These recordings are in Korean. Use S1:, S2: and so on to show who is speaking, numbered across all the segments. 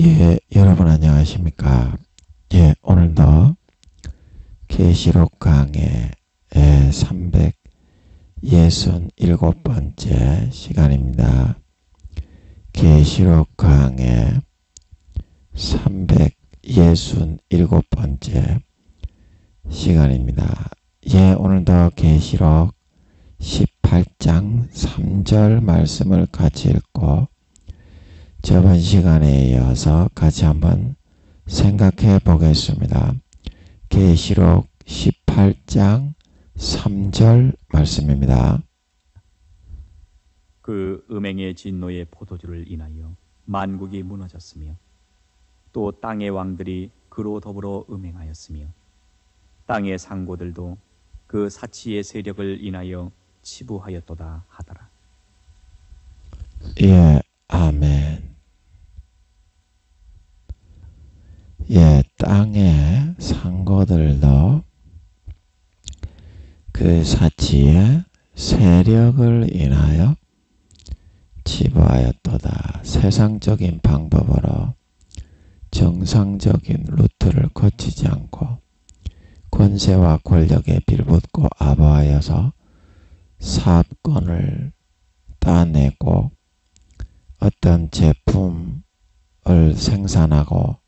S1: 예, 여러분 안녕하십니까? 예, 오늘도 계시록 강의 367번째 시간입니다. 계시록 강의 367번째 시간입니다. 예, 오늘도 계시록 18장 3절 말씀을 같이 읽고 저번 시간에 이어서 같이 한번 생각해 보겠습니다. 계시록 18장 3절 말씀입니다.
S2: 그 음행의 진노의 포도주를 인하여 만국이 무너졌으며 또 땅의 왕들이 그로 더불어 음행하였으며 땅의 상고들도 그 사치의 세력을 인하여 치부하였도다 하더라.
S1: 예, 아멘. 예, 땅의 상고들도 그 사치의 세력을 인하여 치부하였도다. 세상적인 방법으로 정상적인 루트를 거치지 않고 권세와 권력에 빌붙고 아부하여서 사업권을 따내고 어떤 제품을 생산하고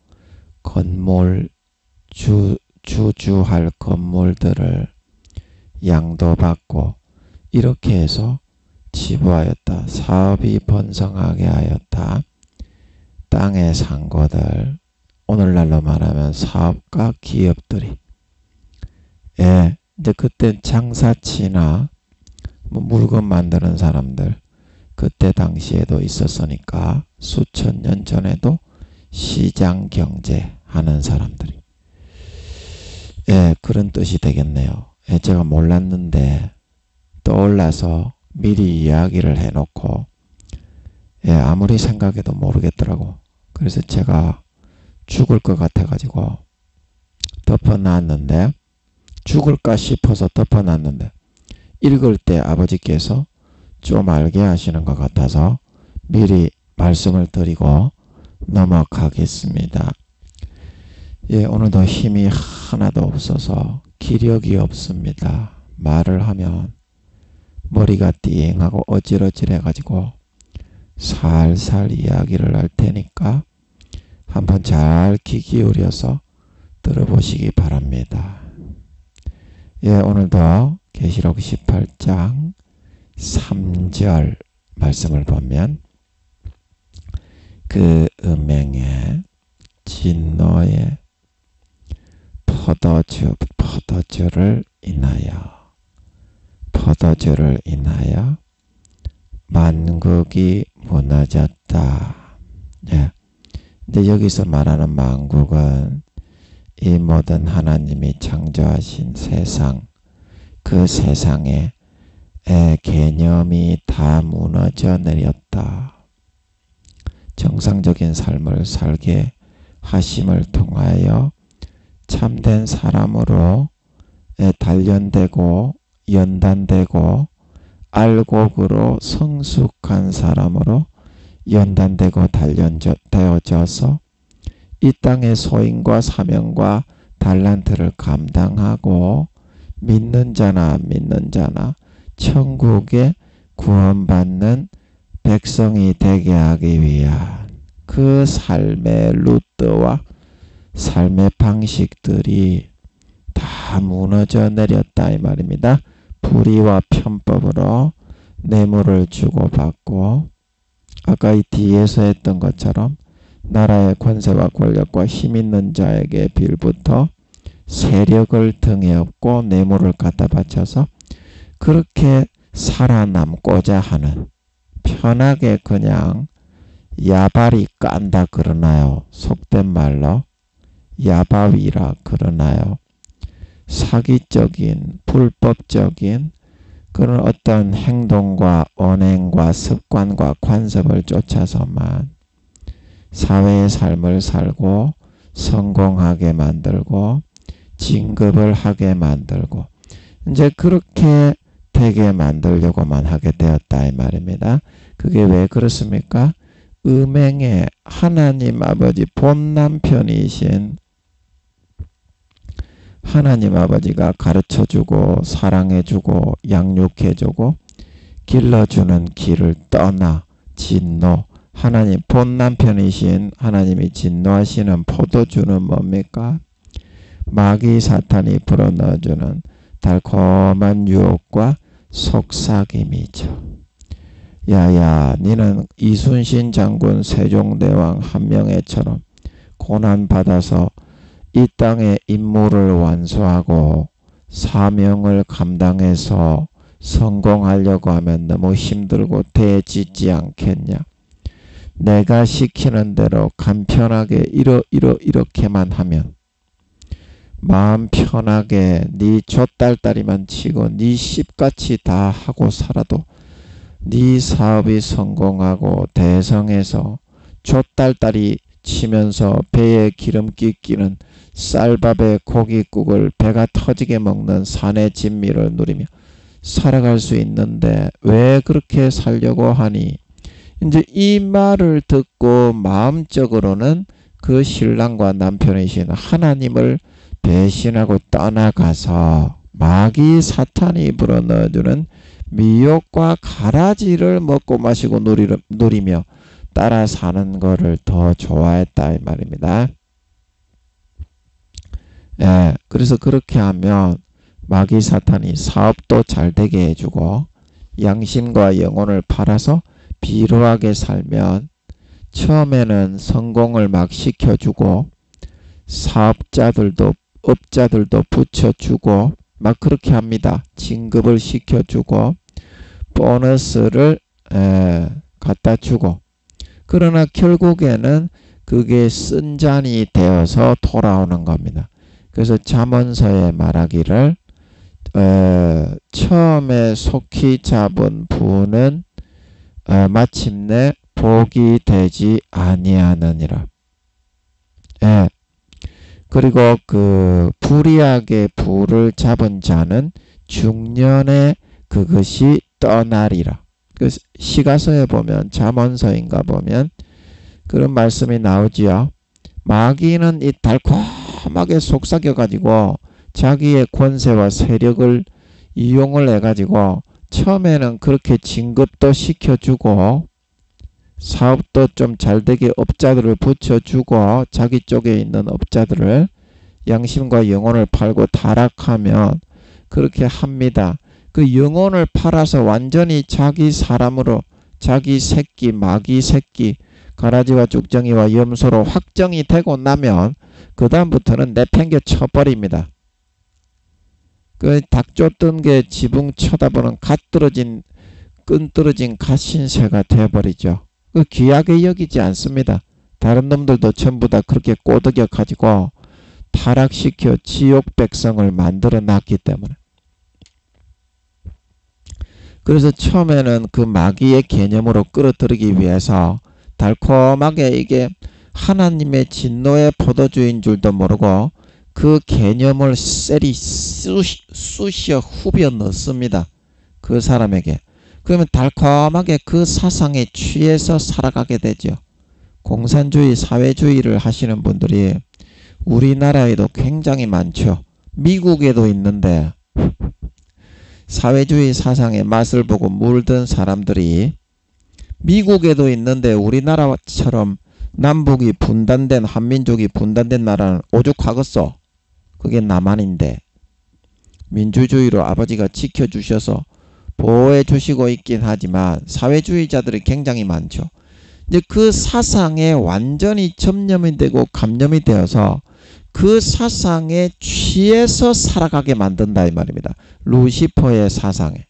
S1: 건물 주주할 건물들을 양도받고 이렇게 해서 치부하였다. 사업이 번성하게 하였다. 땅의 상고들, 오늘날로 말하면 사업가 기업들이 이제 그때 장사치나 물건 만드는 사람들 그때 당시에도 있었으니까 수천 년 전에도 시장 경제 하는 사람들이 그런 뜻이 되겠네요. 제가 몰랐는데 떠올라서 미리 이야기를 해놓고 아무리 생각해도 모르겠더라고. 그래서 제가 죽을 것 같아가지고 덮어놨는데 죽을까 싶어서 덮어놨는데 읽을 때 아버지께서 좀 알게 하시는 것 같아서 미리 말씀을 드리고 넘어가겠습니다. 예, 오늘도 힘이 하나도 없어서 기력이 없습니다. 말을 하면 머리가 띵하고 어질어질해가지고 살살 이야기를 할 테니까 한번 잘 귀 기울여서 들어보시기 바랍니다. 예, 오늘도 계시록 18장 3절 말씀을 보면 그 음행의 진노의 포도주를 인하여 만국이 무너졌다. 예. 근데 여기서 말하는 만국은 이 모든 하나님이 창조하신 세상, 그 세상의 개념이 다 무너져 내렸다. 정상적인 삶을 살게 하심을 통하여 참된 사람으로 단련되고 연단되고 알곡으로 성숙한 사람으로 연단되고 단련되어져서 이 땅의 소임과 사명과 달란트를 감당하고 믿는 자나 안 믿는 자나 천국에 구원받는 백성이 되게 하기 위한 그 삶의 루트와 삶의 방식들이 다 무너져 내렸다 이 말입니다. 불의와 편법으로 뇌물을 주고받고 아까 이 뒤에서 했던 것처럼 나라의 권세와 권력과 힘 있는 자에게 빌부터 세력을 등에 업고 뇌물을 갖다 바쳐서 그렇게 살아남고자 하는 편하게 그냥 야발이 깐다 그러나요? 속된 말로 야바위라 그러나요? 사기적인 불법적인 그런 어떤 행동과 언행과 습관과 관습을 쫓아서만 사회의 삶을 살고 성공하게 만들고 진급을 하게 만들고 이제 그렇게 되게 만들려고만 하게 되었다 이 말입니다. 그게 왜 그렇습니까? 음행에 하나님 아버지 본 남편이신 하나님 아버지가 가르쳐주고 사랑해주고 양육해주고 길러주는 길을 떠나 진노, 하나님 본 남편이신 하나님이 진노하시는 포도주는 뭡니까? 마귀 사탄이 불어넣어주는 달콤한 유혹과 속삭임이죠. 야야, 니는 이순신 장군 세종대왕 한명회처럼 고난받아서 이 땅의 임무를 완수하고 사명을 감당해서 성공하려고 하면 너무 힘들고 대짓지 않겠냐. 내가 시키는 대로 간편하게 이렇게만 하면 마음 편하게 네 좆딸딸이만 치고 네 씹같이 다 하고 살아도 네 사업이 성공하고 대성해서 좆딸딸이 치면서 배에 기름기 끼는 쌀밥에 고깃국을 배가 터지게 먹는 산의 진미를 누리며 살아갈 수 있는데 왜 그렇게 살려고 하니? 이제 이 말을 듣고 마음적으로는 그 신랑과 남편이신 하나님을 배신하고 떠나가서 마귀 사탄이 불어넣어주는 미혹과 가라지를 먹고 마시고 누리며 따라 사는 거를 더 좋아했다 이 말입니다. 예, 그래서 그렇게 하면 마귀 사탄이 사업도 잘 되게 해주고 양심과 영혼을 팔아서 비루하게 살면 처음에는 성공을 막 시켜주고 사업자들도 업자들도 붙여주고 막 그렇게 합니다. 진급을 시켜주고 보너스를 갖다 주고, 그러나 결국에는 그게 쓴잔이 되어서 돌아오는 겁니다. 그래서 잠언서에 말하기를 처음에 속히 잡은 부는 마침내 복이 되지 아니하느니라. 예. 그리고 그 불의하게 부를 잡은 자는 중년에 그것이 떠나리라. 그 시가서에 보면 잠언서인가 보면 그런 말씀이 나오지요. 마귀는 이 달콤하게 속삭여 가지고 자기의 권세와 세력을 이용을 해 가지고 처음에는 그렇게 진급도 시켜주고 사업도 좀 잘되게 업자들을 붙여주고 자기 쪽에 있는 업자들을 양심과 영혼을 팔고 타락하면 그렇게 합니다. 그 영혼을 팔아서 완전히 자기 사람으로 자기 새끼 마귀 새끼 가라지와 죽정이와 염소로 확정이 되고 나면 그 다음부터는 내팽개 쳐버립니다. 그 닭 쫓던 게 지붕 쳐다보는 끈 떨어진 갓신새가 되어버리죠. 그 귀하게 여기지 않습니다. 다른 놈들도 전부 다 그렇게 꼬드겨 가지고 타락시켜 지옥 백성을 만들어 놨기 때문에. 그래서 처음에는 그 마귀의 개념으로 끌어들이기 위해서 달콤하게 이게 하나님의 진노의 포도주인 줄도 모르고 그 개념을 쎄리 쑤셔 후벼 넣습니다. 그 사람에게. 그러면 달콤하게 그 사상에 취해서 살아가게 되죠. 공산주의, 사회주의를 하시는 분들이 우리나라에도 굉장히 많죠. 미국에도 있는데 사회주의 사상의 맛을 보고 물든 사람들이 미국에도 있는데 우리나라처럼 남북이 분단된 한민족이 분단된 나라는 오죽하겠어. 그게 남한인데 민주주의로 아버지가 지켜주셔서 보호해 주시고 있긴 하지만 사회주의자들이 굉장히 많죠. 이제 그 사상에 완전히 점령이 되고 감염이 되어서 그 사상에 취해서 살아가게 만든다 이 말입니다. 루시퍼의 사상에.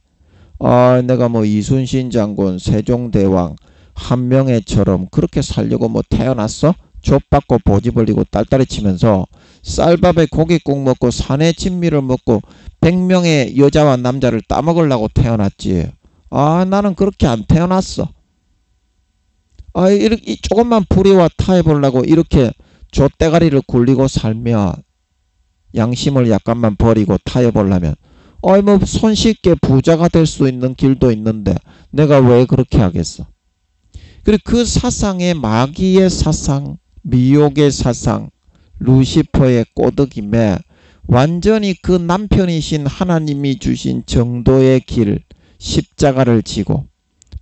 S1: 내가 뭐 이순신 장군, 세종대왕, 한명회처럼 그렇게 살려고 뭐 태어났어? 족받고 보지 벌리고 딸딸이 치면서 쌀밥에 고깃국 먹고 산의 진미를 먹고 100명의 여자와 남자를 따먹으려고 태어났지. 나는 그렇게 안 태어났어. 이렇게 조금만 불의와 타협하려고 이렇게 좆대가리를 굴리고 살면 양심을 약간만 버리고 타협하려면 뭐 손쉽게 부자가 될 수 있는 길도 있는데 내가 왜 그렇게 하겠어. 그리고 그 사상의 마귀의 사상, 미혹의 사상, 루시퍼의 꼬드김에 완전히 그 남편이신 하나님이 주신 정도의 길, 십자가를 지고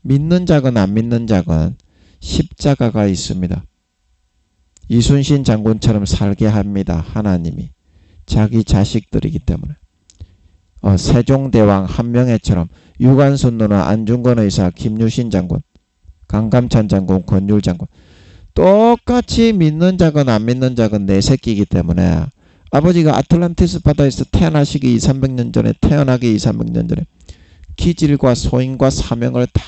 S1: 믿는 자건 안 믿는 자건 십자가가 있습니다. 이순신 장군처럼 살게 합니다. 하나님이. 자기 자식들이기 때문에. 세종대왕 한명회처럼 유관순 누나, 안중근 의사, 김유신 장군, 강감찬 장군, 권율 장군 똑같이 믿는 자건 안 믿는 자건 내 새끼이기 때문에 아버지가 아틀란티스 바다에서 태어나시기 2,300년 전에 태어나기 2,300년 전에 기질과 소인과 사명을 다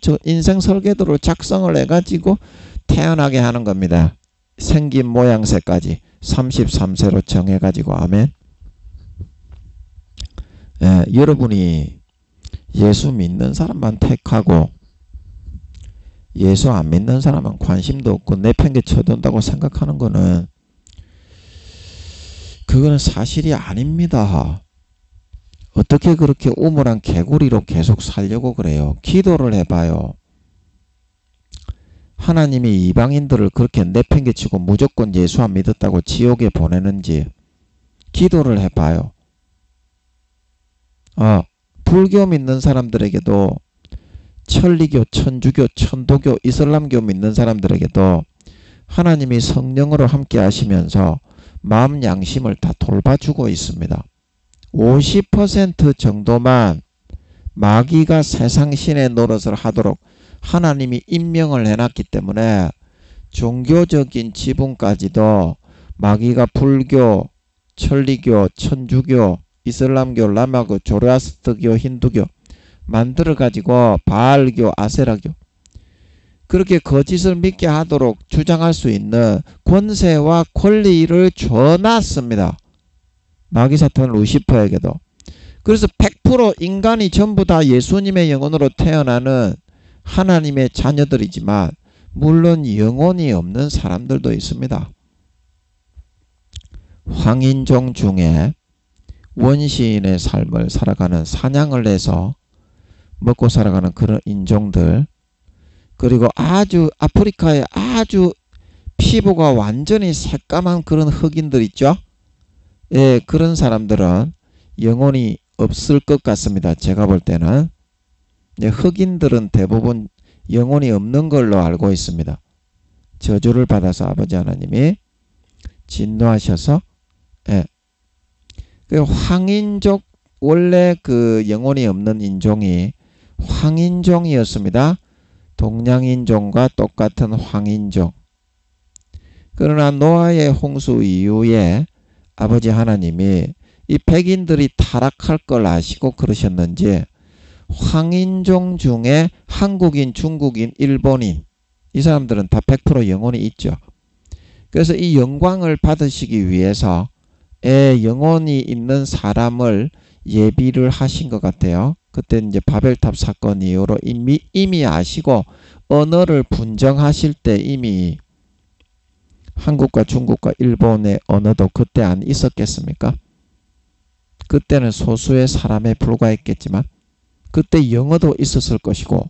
S1: 저 인생 설계도로 작성을 해가지고 태어나게 하는 겁니다. 생긴 모양새까지 33세로 정해가지고. 아멘. 여러분이 예수 믿는 사람만 택하고 예수 안 믿는 사람은 관심도 없고 내팽개 쳐둔다고 생각하는 거는 그거는 사실이 아닙니다. 어떻게 그렇게 우물한 개구리로 계속 살려고 그래요? 기도를 해봐요. 하나님이 이방인들을 그렇게 내팽개치고 무조건 예수 안 믿었다고 지옥에 보내는지 기도를 해봐요. 불교 믿는 사람들에게도 천리교, 천주교, 천도교, 이슬람교 믿는 사람들에게도 하나님이 성령으로 함께 하시면서 마음 양심을 다 돌봐주고 있습니다. 50% 정도만 마귀가 세상 신의 노릇을 하도록 하나님이 임명을 해놨기 때문에 종교적인 지분까지도 마귀가 불교, 천리교, 천주교, 이슬람교, 라마교, 조로아스트교, 힌두교 만들어가지고 바알교, 아세라교 그렇게 거짓을 믿게 하도록 주장할 수 있는 권세와 권리를 줘놨습니다. 마귀사탄 루시퍼에게도. 그래서 100% 인간이 전부 다 예수님의 영혼으로 태어나는 하나님의 자녀들이지만 물론 영혼이 없는 사람들도 있습니다. 황인종 중에 원시인의 삶을 살아가는 사냥을 해서 먹고 살아가는 그런 인종들, 그리고 아주 아프리카에 아주 피부가 완전히 새까만 그런 흑인들 있죠. 예, 그런 사람들은 영혼이 없을 것 같습니다. 제가 볼 때는. 흑인들은 대부분 영혼이 없는 걸로 알고 있습니다. 저주를 받아서 아버지 하나님이 진노하셔서. 예. 그 황인족, 원래 그 영혼이 없는 인종이 황인종이었습니다. 동양인종과 똑같은 황인종. 그러나 노아의 홍수 이후에 아버지 하나님이 이 백인들이 타락할 걸 아시고 그러셨는지 황인종 중에 한국인, 중국인, 일본인 이 사람들은 다 100% 영혼이 있죠. 그래서 이 영광을 받으시기 위해서 영혼이 있는 사람을 예비를 하신 것 같아요. 그때 이제 바벨탑 사건 이후로 이미 아시고 언어를 분정하실 때 이미 한국과 중국과 일본의 언어도 그때 안 있었겠습니까? 그때는 소수의 사람에 불과했겠지만 그때 영어도 있었을 것이고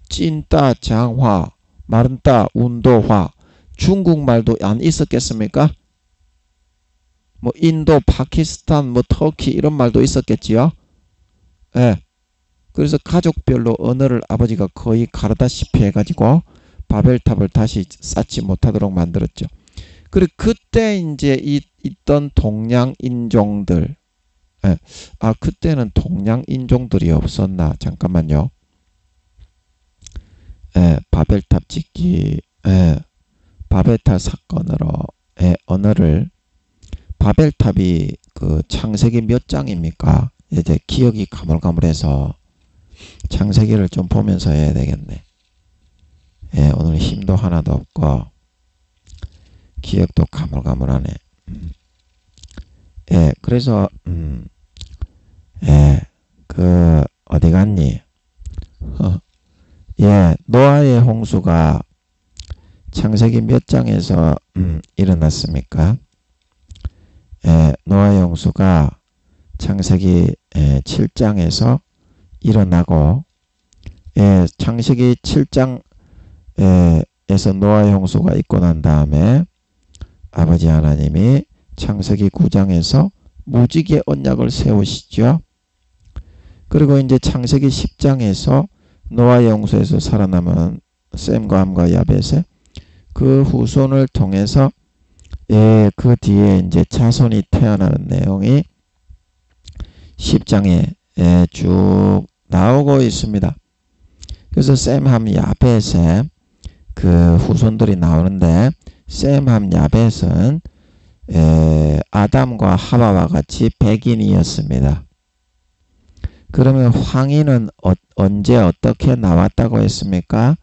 S1: 찐따, 장화, 마른따, 운도화, 중국말도 안 있었겠습니까? 뭐 인도, 파키스탄, 뭐 터키 이런 말도 있었겠지요. 예. 그래서 가족별로 언어를 아버지가 거의 가르다시피 해가지고 바벨탑을 다시 쌓지 못하도록 만들었죠. 그리고 그때 이제 있던 동양 인종들, 예. 그때는 동양 인종들이 없었나? 잠깐만요. 예, 바벨탑 짓기, 바벨탑 사건으로 언어를 바벨탑이 그 창세기 몇 장입니까? 이제 기억이 가물가물해서 창세기를 좀 보면서 해야 되겠네. 오늘 힘도 하나도 없고 기억도 가물가물하네. 그래서 그 어디 갔니? 노아의 홍수가 창세기 몇 장에서 일어났습니까? 노아의 홍수가 창세기 7장에서 일어나고, 창세기 7장 에서 노아의 홍수가 있고 난 다음에 아버지 하나님이 창세기 9장에서 무지개 언약을 세우시죠. 그리고 이제 창세기 10장에서 노아의 홍수에서 살아남은 셈과 함과 야벳의 그 후손을 통해서 그 뒤에 이제 자손이 태어나는 내용이 10장에 쭉 나오고 있습니다. 그래서 셈, 함, 야벳의 그 후손들이 나오는데 셈, 함, 야벳은 아담과 하와와 같이 백인이었습니다. 그러면 황인은 언제 어떻게 나왔다고 했습니까?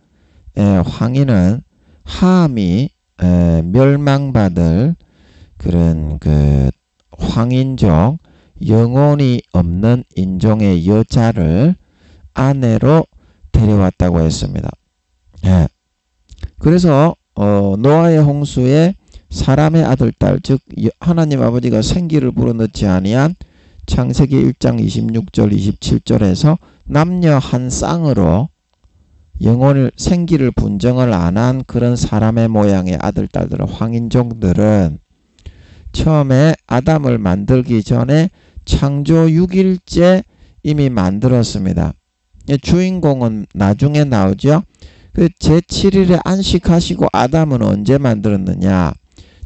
S1: 황인은 함이 멸망받을 그런 그 황인종, 영혼이 없는 인종의 여자를 아내로 데려왔다고 했습니다. 그래서 노아의 홍수에 사람의 아들, 딸, 즉 하나님 아버지가 생기를 불어넣지 아니한 창세기 1장 26절 27절에서 남녀 한 쌍으로 영혼을 생기를 분정을 안 한 그런 사람의 모양의 아들, 딸들은 황인종들은 처음에 아담을 만들기 전에 창조 6일째 이미 만들었습니다. 주인공은 나중에 나오죠. 그 제7일에 안식하시고 아담은 언제 만들었느냐?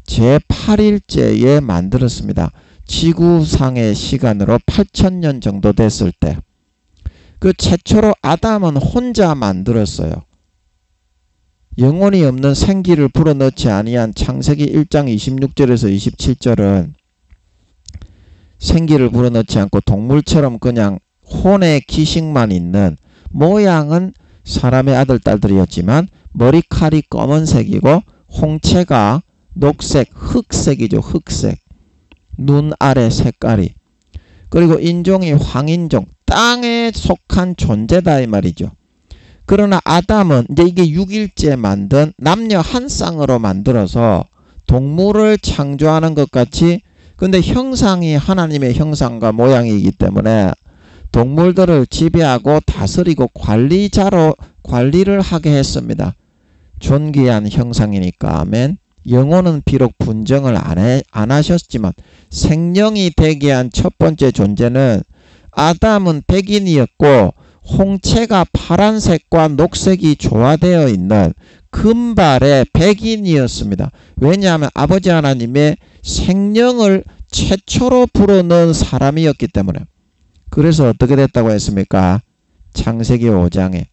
S1: 제8일째에 만들었습니다. 지구상의 시간으로 8,000년 정도 됐을 때. 그 최초로 아담은 혼자 만들었어요. 영혼이 없는 생기를 불어넣지 아니한 창세기 1장 26절에서 27절은 생기를 불어넣지 않고 동물처럼 그냥 혼의 기식만 있는, 모양은 사람의 아들, 딸들이었지만 머리칼이 검은색이고 홍채가 녹색, 흑색이죠. 흑색. 눈 아래 색깔이. 그리고 인종이 황인종, 땅에 속한 존재다 이 말이죠. 그러나 아담은 이제 이게 6일째 만든 남녀 한 쌍으로 만들어서 동물을 창조하는 것 같이, 근데 형상이 하나님의 형상과 모양이기 때문에 동물들을 지배하고 다스리고 관리자로 관리를 하게 했습니다. 존귀한 형상이니까. 아멘. 영혼은 비록 분정을 안 하셨지만 생명이 되게 한 첫 번째 존재는 아담은 백인이었고 홍채가 파란색과 녹색이 조화되어 있는 금발의 백인이었습니다. 왜냐하면 아버지 하나님의 생명을 최초로 불어넣은 사람이었기 때문에. 그래서 어떻게 됐다고 했습니까? 창세기 5장에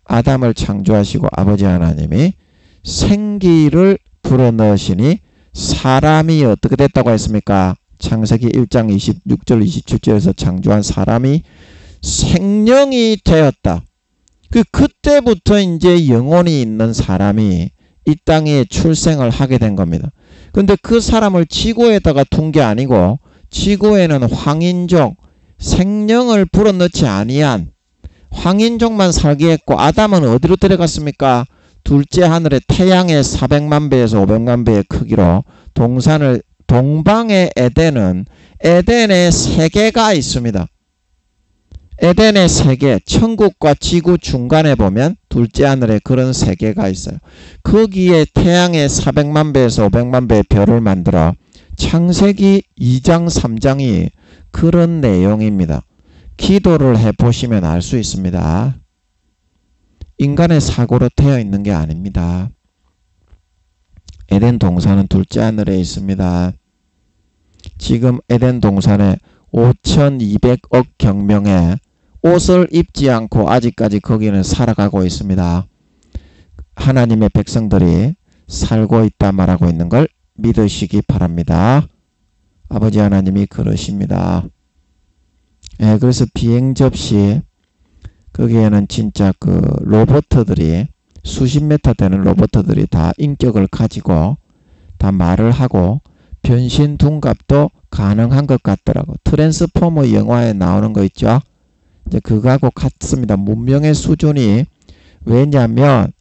S1: 아담을 창조하시고 아버지 하나님이 생기를 불어넣으시니 사람이 어떻게 됐다고 했습니까? 창세기 1장 26절 27절에서 창조한 사람이 생명이 되었다. 그때부터 이제 영혼이 있는 사람이 이 땅에 출생을 하게 된 겁니다. 근데 그 사람을 지구에다가 둔 게 아니고 지구에는 황인종, 생명을 불어넣지 아니한 황인종만 살게 했고 아담은 어디로 데려갔습니까? 둘째 하늘에 태양의 400만 배에서 500만 배의 크기로 동방의 에덴은 에덴의 세계가 있습니다. 에덴의 세계, 천국과 지구 중간에 보면 둘째 하늘에 그런 세계가 있어요. 거기에 태양의 400만 배에서 500만 배의 별을 만들어 창세기 2장 3장이 그런 내용입니다. 기도를 해보시면 알 수 있습니다. 인간의 사고로 되어 있는 게 아닙니다. 에덴 동산은 둘째 하늘에 있습니다. 지금 에덴 동산에 5,200억 경명의 옷을 입지 않고 아직까지 거기는 살아가고 있습니다. 하나님의 백성들이 살고 있다 말하고 있는 걸 믿으시기 바랍니다. 아버지 하나님이 그러십니다. 그래서 비행 접시 거기에는 진짜 그 로봇들이 수십 미터 되는 로봇들이 다 인격을 가지고 다 말을 하고 변신 둔갑도 가능한 것 같더라고. 트랜스포머 영화에 나오는 거 있죠. 이제 그거하고 같습니다. 문명의 수준이. 왜냐하면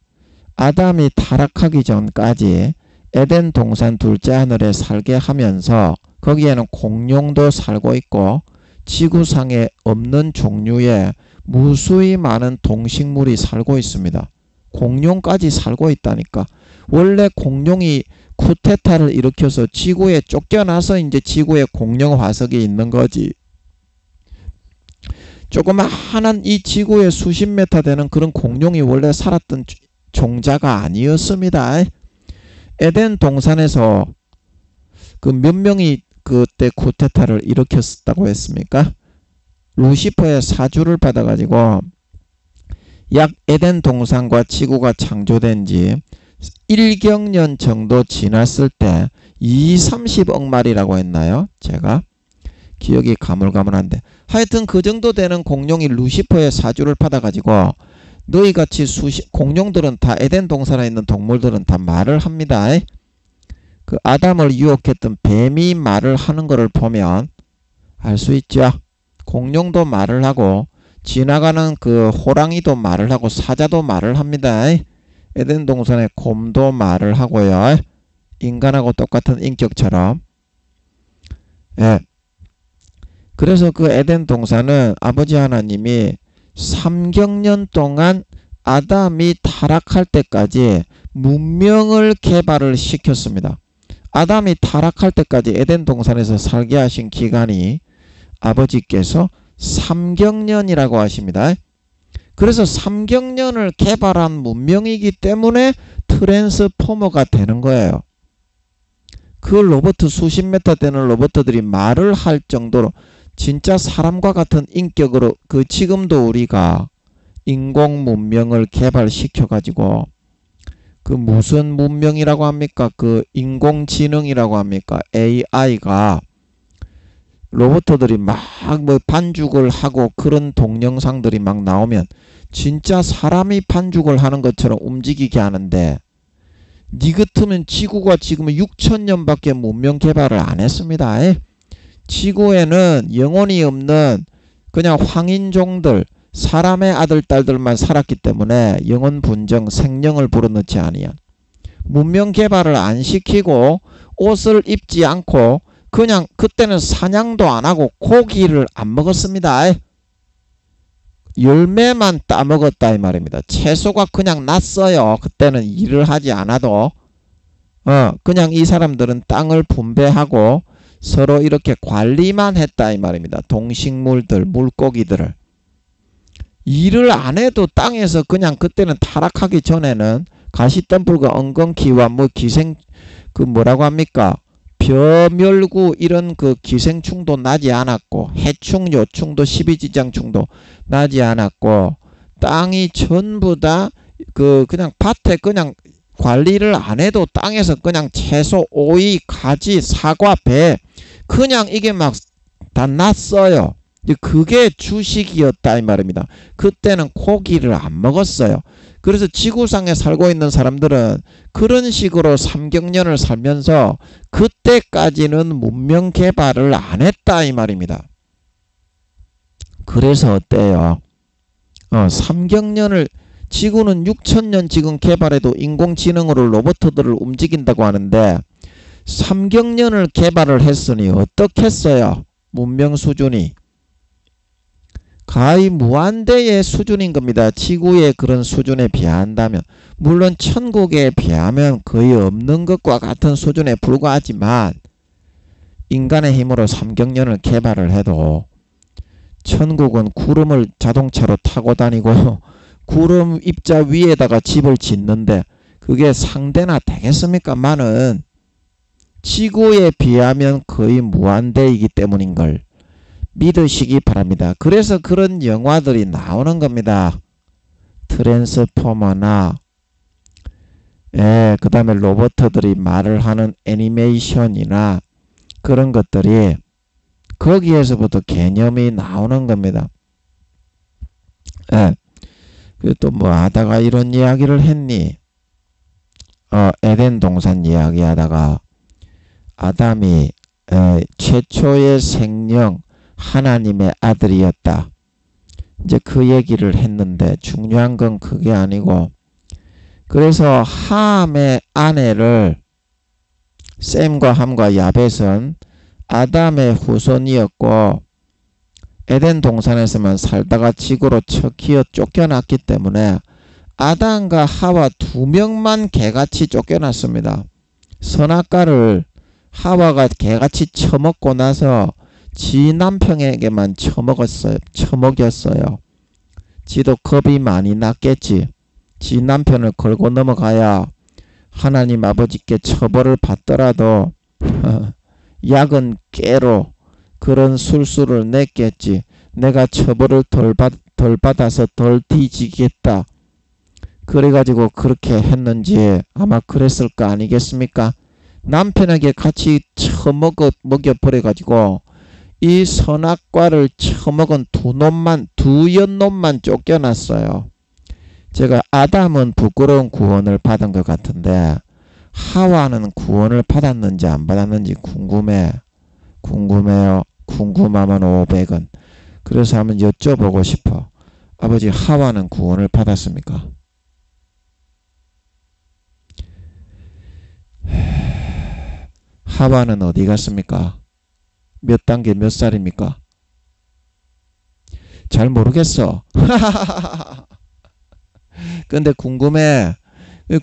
S1: 아담이 타락하기 전까지 에덴 동산 둘째 하늘에 살게 하면서 거기에는 공룡도 살고 있고 지구상에 없는 종류의 무수히 많은 동식물이 살고 있습니다. 공룡까지 살고 있다니까. 원래 공룡이 쿠데타를 일으켜서 지구에 쫓겨나서 이제 지구에 공룡 화석이 있는 거지. 조그마한 이 지구에 수십 메타 되는 그런 공룡이 원래 살았던 종자가 아니었습니다. 에덴 동산에서 그 몇 명이 그때 쿠데타를 일으켰다고 했습니까? 루시퍼의 사주를 받아가지고 약 에덴 동산과 지구가 창조된 지 1경년 정도 지났을 때 30억 마리라고 했나요? 제가 기억이 가물가물한데 하여튼 그 정도 되는 공룡이 루시퍼의 사주를 받아가지고 너희같이 공룡들은 다 에덴 동산에 있는 동물들은 다 말을 합니다. 그 아담을 유혹했던 뱀이 말을 하는 것을 보면 알 수 있죠. 공룡도 말을 하고 지나가는 그 호랑이도 말을 하고 사자도 말을 합니다. 에덴 동산의 곰도 말을 하고요. 인간하고 똑같은 인격처럼. 예. 그래서 그 에덴 동산은 아버지 하나님이 3경년 동안 아담이 타락할 때까지 문명을 개발을 시켰습니다. 아담이 타락할 때까지 에덴 동산에서 살게 하신 기간이 아버지께서 3경년이라고 하십니다. 그래서 3경년을 개발한 문명이기 때문에 트랜스포머가 되는 거예요. 그 로봇 수십 메타 되는 로봇들이 말을 할 정도로 진짜 사람과 같은 인격으로 그 지금도 우리가 인공 문명을 개발시켜 가지고 그 무슨 문명이라고 합니까? 그 인공지능이라고 합니까? AI가 로봇들이 막 뭐 반죽을 하고 그런 동영상들이 막 나오면 진짜 사람이 반죽을 하는 것처럼 움직이게 하는데 니 같으면 지구가 지금 6,000년밖에 문명 개발을 안 했습니다. 지구에는 영혼이 없는 그냥 황인종들 사람의 아들 딸들만 살았기 때문에 영혼 분정 생명을 불어넣지 아니한 문명 개발을 안 시키고 옷을 입지 않고 그냥 그때는 사냥도 안 하고 고기를 안 먹었습니다. 열매만 따먹었다 이 말입니다. 채소가 그냥 났어요. 그때는 일을 하지 않아도 그냥 이 사람들은 땅을 분배하고 서로 이렇게 관리만 했다 이 말입니다. 동식물들 물고기들을 일을 안 해도 땅에서 그냥 그때는 타락하기 전에는 가시덤불과 엉겅퀴와 뭐 기생 그 뭐라고 합니까? 벼멸구 이런 그 기생충도 나지 않았고 해충 요충도 십이지장충도 나지 않았고 땅이 전부 다 그냥 밭에 그냥 관리를 안 해도 땅에서 그냥 채소, 오이, 가지, 사과, 배 그냥 이게 막 다 났어요. 그게 주식이었다 이 말입니다. 그때는 고기를 안 먹었어요. 그래서 지구상에 살고 있는 사람들은 그런 식으로 3경년을 살면서 그때까지는 문명 개발을 안 했다 이 말입니다. 그래서 어때요? 3경년을 지구는 6,000년 지금 개발해도 인공지능으로 로봇들을 움직인다고 하는데 3경년을 개발을 했으니 어떻겠어요? 문명 수준이 거의 무한대의 수준인 겁니다. 지구의 그런 수준에 비한다면 물론 천국에 비하면 거의 없는 것과 같은 수준에 불과하지만 인간의 힘으로 3경년을 개발을 해도 천국은 구름을 자동차로 타고 다니고 구름 입자 위에다가 집을 짓는데 그게 상대나 되겠습니까? 많은 지구에 비하면 거의 무한대이기 때문인 걸 믿으시기 바랍니다. 그래서 그런 영화들이 나오는 겁니다. 트랜스포머나 그 다음에 로봇들이 말을 하는 애니메이션이나 그런 것들이 거기에서부터 개념이 나오는 겁니다. 또 뭐 하다가 이런 이야기를 했니? 에덴 동산 이야기 하다가 아담이 최초의 생명 하나님의 아들이었다. 이제 그 얘기를 했는데 중요한 건 그게 아니고 그래서 함의 아내를 셈과 함과 야벳은 아담의 후손이었고 에덴 동산에서만 살다가 지구로 척히어 쫓겨났기 때문에 아담과 하와 두 명만 개같이 쫓겨났습니다. 선악과를 하와가 개같이 처먹고 나서 지 남편에게만 처먹였어요. 지도 겁이 많이 났겠지. 지 남편을 걸고 넘어가야 하나님 아버지께 처벌을 받더라도 약은 깨로 그런 술수를 냈겠지. 내가 처벌을 덜 받아서 덜 뒤지겠다. 그래가지고 그렇게 했는지 아마 그랬을 거 아니겠습니까? 남편에게 같이 먹여버려가지고 이 선악과를 처먹은 두 연놈만 쫓겨났어요. 제가 아담은 부끄러운 구원을 받은 것 같은데 하와는 구원을 받았는지 안 받았는지 궁금해요. 궁금하면 500원. 그래서 한번 여쭤보고 싶어. 아버지, 하와는 구원을 받았습니까? 하와는 어디 갔습니까? 몇 단계 몇 살입니까? 잘 모르겠어. 근데 궁금해.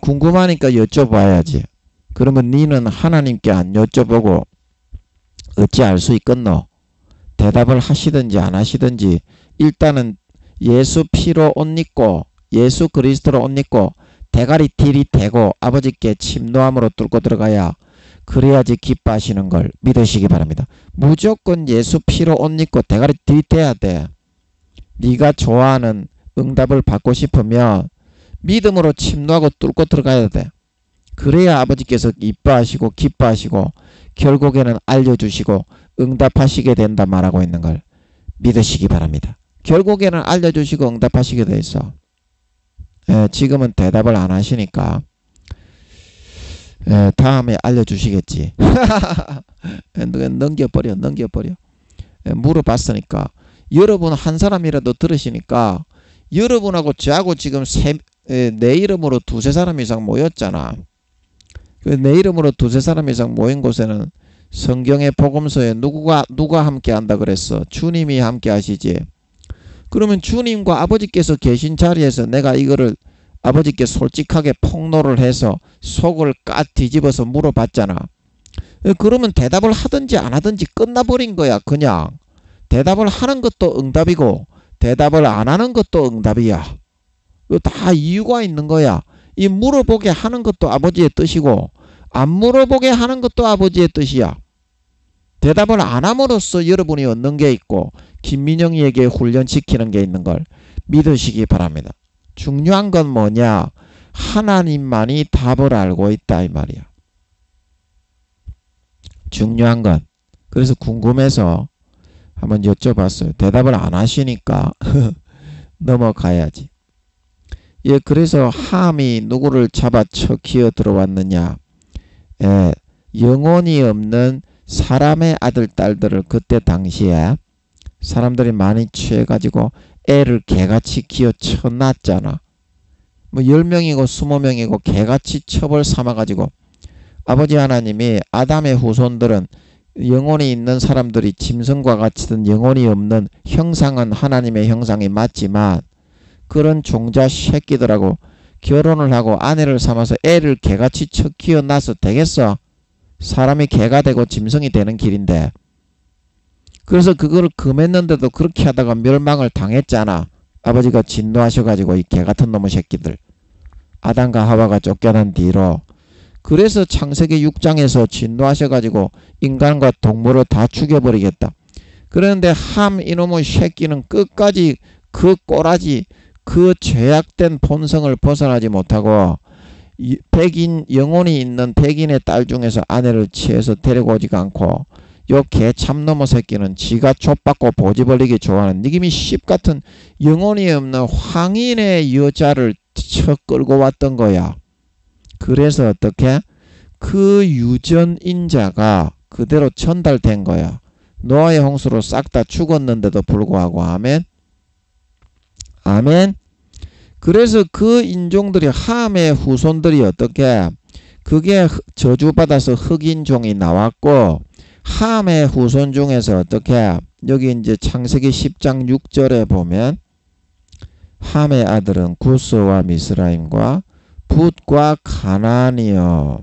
S1: 궁금하니까 여쭤봐야지. 그러면 니는 하나님께 안 여쭤보고 어찌 알 수 있겠노? 대답을 하시든지 안 하시든지 일단은 예수 피로 옷 입고 예수 그리스도로 옷 입고 대가리 딜이 대고 아버지께 침노함으로 뚫고 들어가야 그래야지 기뻐하시는 걸 믿으시기 바랍니다. 무조건 예수 피로 옷 입고 대가리 들이대야 돼. 네가 좋아하는 응답을 받고 싶으면 믿음으로 침노하고 뚫고 들어가야 돼. 그래야 아버지께서 이뻐하시고 기뻐하시고 결국에는 알려주시고 응답하시게 된다 말하고 있는 걸 믿으시기 바랍니다. 결국에는 알려주시고 응답하시게 돼 있어. 지금은 대답을 안 하시니까 다음에 알려주시겠지. 넘겨버려. 물어봤으니까 여러분 한 사람이라도 들으시니까 여러분하고 저하고 지금 내 이름으로 두세 사람 이상 모였잖아. 내 이름으로 두세 사람 이상 모인 곳에는 성경의 복음서에 누가 함께 한다 그랬어? 주님이 함께 하시지. 그러면 주님과 아버지께서 계신 자리에서 내가 이거를 아버지께 솔직하게 폭로를 해서 속을 뒤집어서 물어봤잖아. 그러면 대답을 하든지 안 하든지 끝나버린 거야. 그냥 대답을 하는 것도 응답이고 대답을 안 하는 것도 응답이야. 다 이유가 있는 거야. 이 물어보게 하는 것도 아버지의 뜻이고 안 물어보게 하는 것도 아버지의 뜻이야. 대답을 안 함으로써 여러분이 얻는 게 있고 김민영이에게 훈련시키는 게 있는 걸 믿으시기 바랍니다. 중요한 건 뭐냐? 하나님만이 답을 알고 있다 이 말이야. 중요한 건. 그래서 궁금해서 한번 여쭤봤어요. 대답을 안 하시니까 넘어가야지. 예, 그래서 함이 누구를 잡아 쳐 들어왔느냐? 영혼이 없는 사람의 아들 딸들을 그때 당시에 사람들이 많이 취해가지고 애를 개같이 기어 쳐놨잖아. 뭐 10명이고 20명이고 개같이 첩을 삼아가지고 아버지 하나님이 아담의 후손들은 영혼이 있는 사람들이 짐승과 같이든 영혼이 없는 형상은 하나님의 형상이 맞지만 그런 종자 새끼들하고 결혼을 하고 아내를 삼아서 애를 개같이 쳐 키워놔서 되겠어? 사람이 개가 되고 짐승이 되는 길인데. 그래서 그걸 금했는데도 그렇게 하다가 멸망을 당했잖아. 아버지가 진노하셔가지고 이 개같은 놈의 새끼들. 아담과 하와가 쫓겨난 뒤로. 그래서 창세기 6장에서 진노하셔가지고 인간과 동물을 다 죽여버리겠다. 그런데 함 이놈의 새끼는 끝까지 그 꼬라지 그 죄악된 본성을 벗어나지 못하고 백인 영혼이 있는 백인의 딸 중에서 아내를 취해서 데리고 오지가 않고 요 개 참놈의 새끼는 지가 족받고 보지벌리기 좋아하는 니김이 씹같은 영혼이 없는 황인의 여자를 쳐 끌고 왔던 거야. 그래서 어떻게? 그 유전인자가 그대로 전달된 거야. 노아의 홍수로 싹 다 죽었는데도 불구하고. 아멘. 아멘. 그래서 그 인종들이 함의 후손들이 어떻게? 그게 저주받아서 흑인종이 나왔고 함의 후손 중에서 어떻게? 여기 이제 창세기 10장 6절에 보면 함의 아들은 구스와 미스라임과 붓과 가나안이요.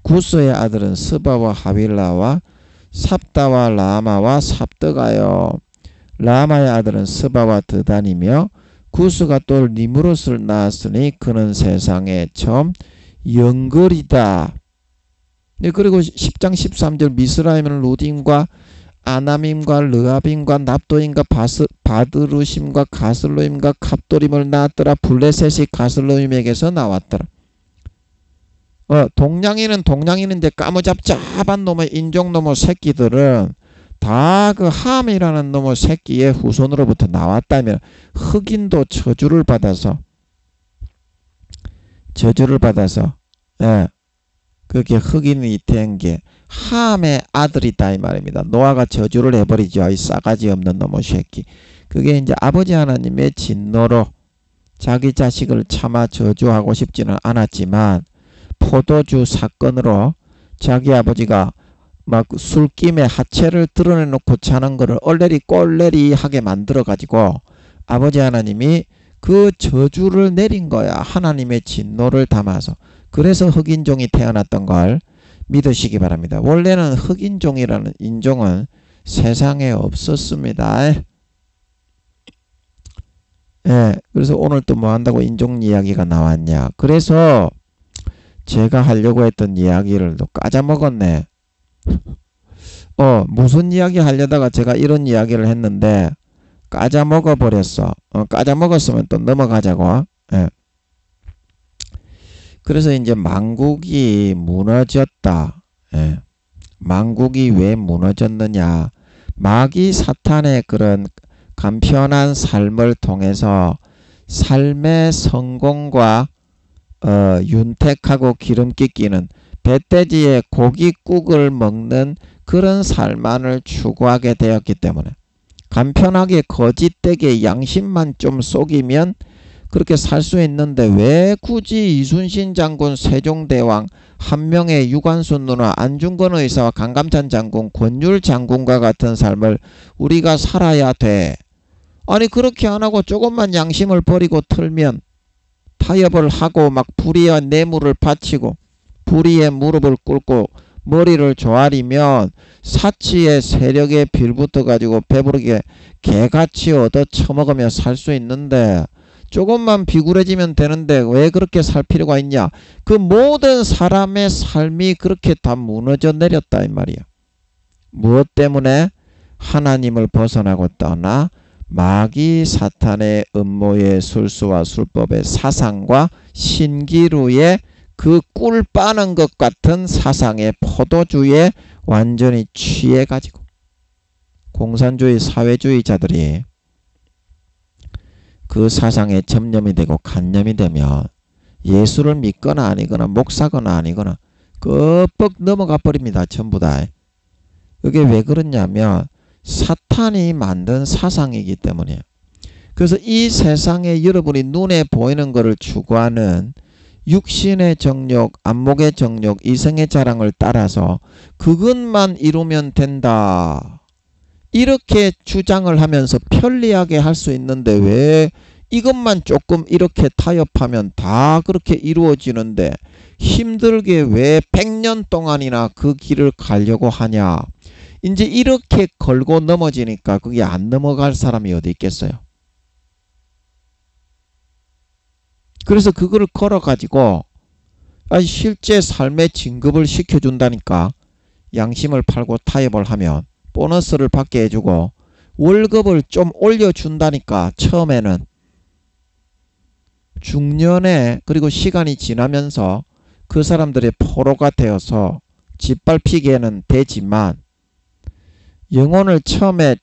S1: 구스의 아들은 스바와 하빌라와 삽다와 라마와 삽드가요. 라마의 아들은 스바와 드단이며 구스가 또 니무롯을 낳았으니 그는 세상에 처음 영걸이다. 네, 그리고 10장 13절 미스라임은 루딘과 아나밈과 르아빔과 납도임과 바드루심과 가슬로임과 갑도림을 낳았더라. 블레셋이 가슬로임에게서 나왔더라. 동양인인데 까무잡잡한 놈의 인종놈의 새끼들은 다 그 함이라는 놈의 새끼의 후손으로부터 나왔다면 흑인도 저주를 받아서 예, 그렇게 흑인이 된 게 함의 아들이다 이 말입니다. 노아가 저주를 해버리죠. 이 싸가지 없는 놈의 새끼. 그게 이제 아버지 하나님의 진노로 자기 자식을 차마 저주하고 싶지는 않았지만 포도주 사건으로 자기 아버지가 막 술김에 하체를 드러내놓고 자는 거를 얼레리 꼴레리 하게 만들어 가지고 아버지 하나님이 그 저주를 내린 거야. 하나님의 진노를 담아서. 그래서 흑인종이 태어났던 걸 믿으시기 바랍니다. 원래는 흑인종이라는 인종은 세상에 없었습니다. 예, 그래서 오늘 또 뭐 한다고 인종 이야기가 나왔냐. 그래서 제가 하려고 했던 이야기를 또 까자먹었네. 무슨 이야기 하려다가 제가 이런 이야기를 했는데 까자먹어 버렸어. 까자먹었으면 또 넘어가자고. 예. 그래서 이제 만국이 무너졌다. 예. 만국이 왜 무너졌느냐. 마귀 사탄의 그런 간편한 삶을 통해서 삶의 성공과 윤택하고 기름기 끼는 배돼지의 고깃국을 먹는 그런 삶만을 추구하게 되었기 때문에 간편하게 거짓되게 양심만 좀 속이면 그렇게 살 수 있는데 왜 굳이 이순신 장군, 세종대왕, 한명의 유관순 누나, 안중근 의사와 강감찬 장군, 권율 장군과 같은 삶을 우리가 살아야 돼. 아니 그렇게 안 하고 조금만 양심을 버리고 틀면 타협을 하고 막 불의의 뇌물을 바치고 불의의 무릎을 꿇고 머리를 조아리면 사치의 세력에 빌붙어 가지고 배부르게 개같이 얻어 처먹으며 살 수 있는데 조금만 비굴해지면 되는데 왜 그렇게 살 필요가 있냐. 그 모든 사람의 삶이 그렇게 다 무너져 내렸다 이 말이야. 무엇 때문에? 하나님을 벗어나고 떠나 마귀 사탄의 음모의 술수와 술법의 사상과 신기루의 그 꿀 빠는 것 같은 사상의 포도주에 완전히 취해가지고 공산주의 사회주의자들이 그 사상에 점념이 되고 간념이 되면 예수를 믿거나 아니거나 목사거나 아니거나 끄뻑 넘어가 버립니다. 전부 다. 그게 왜 그러냐면 사탄이 만든 사상이기 때문이에요. 그래서 이 세상에 여러분이 눈에 보이는 것을 추구하는 육신의 정욕, 안목의 정욕, 이성의 자랑을 따라서 그것만 이루면 된다. 이렇게 주장을 하면서 편리하게 할 수 있는데 왜 이것만 조금 이렇게 타협하면 다 그렇게 이루어지는데 힘들게 왜 100년 동안이나 그 길을 가려고 하냐. 이제 이렇게 걸고 넘어지니까 그게 안 넘어갈 사람이 어디 있겠어요. 그래서 그거를 걸어가지고 실제 삶에 진급을 시켜준다니까. 양심을 팔고 타협을 하면 보너스를 받게 해주고 월급을 좀 올려준다니까. 처음에는 중년에 그리고 시간이 지나면서 그 사람들의 포로가 되어서 짓밟히게는 되지만 영혼을 처음에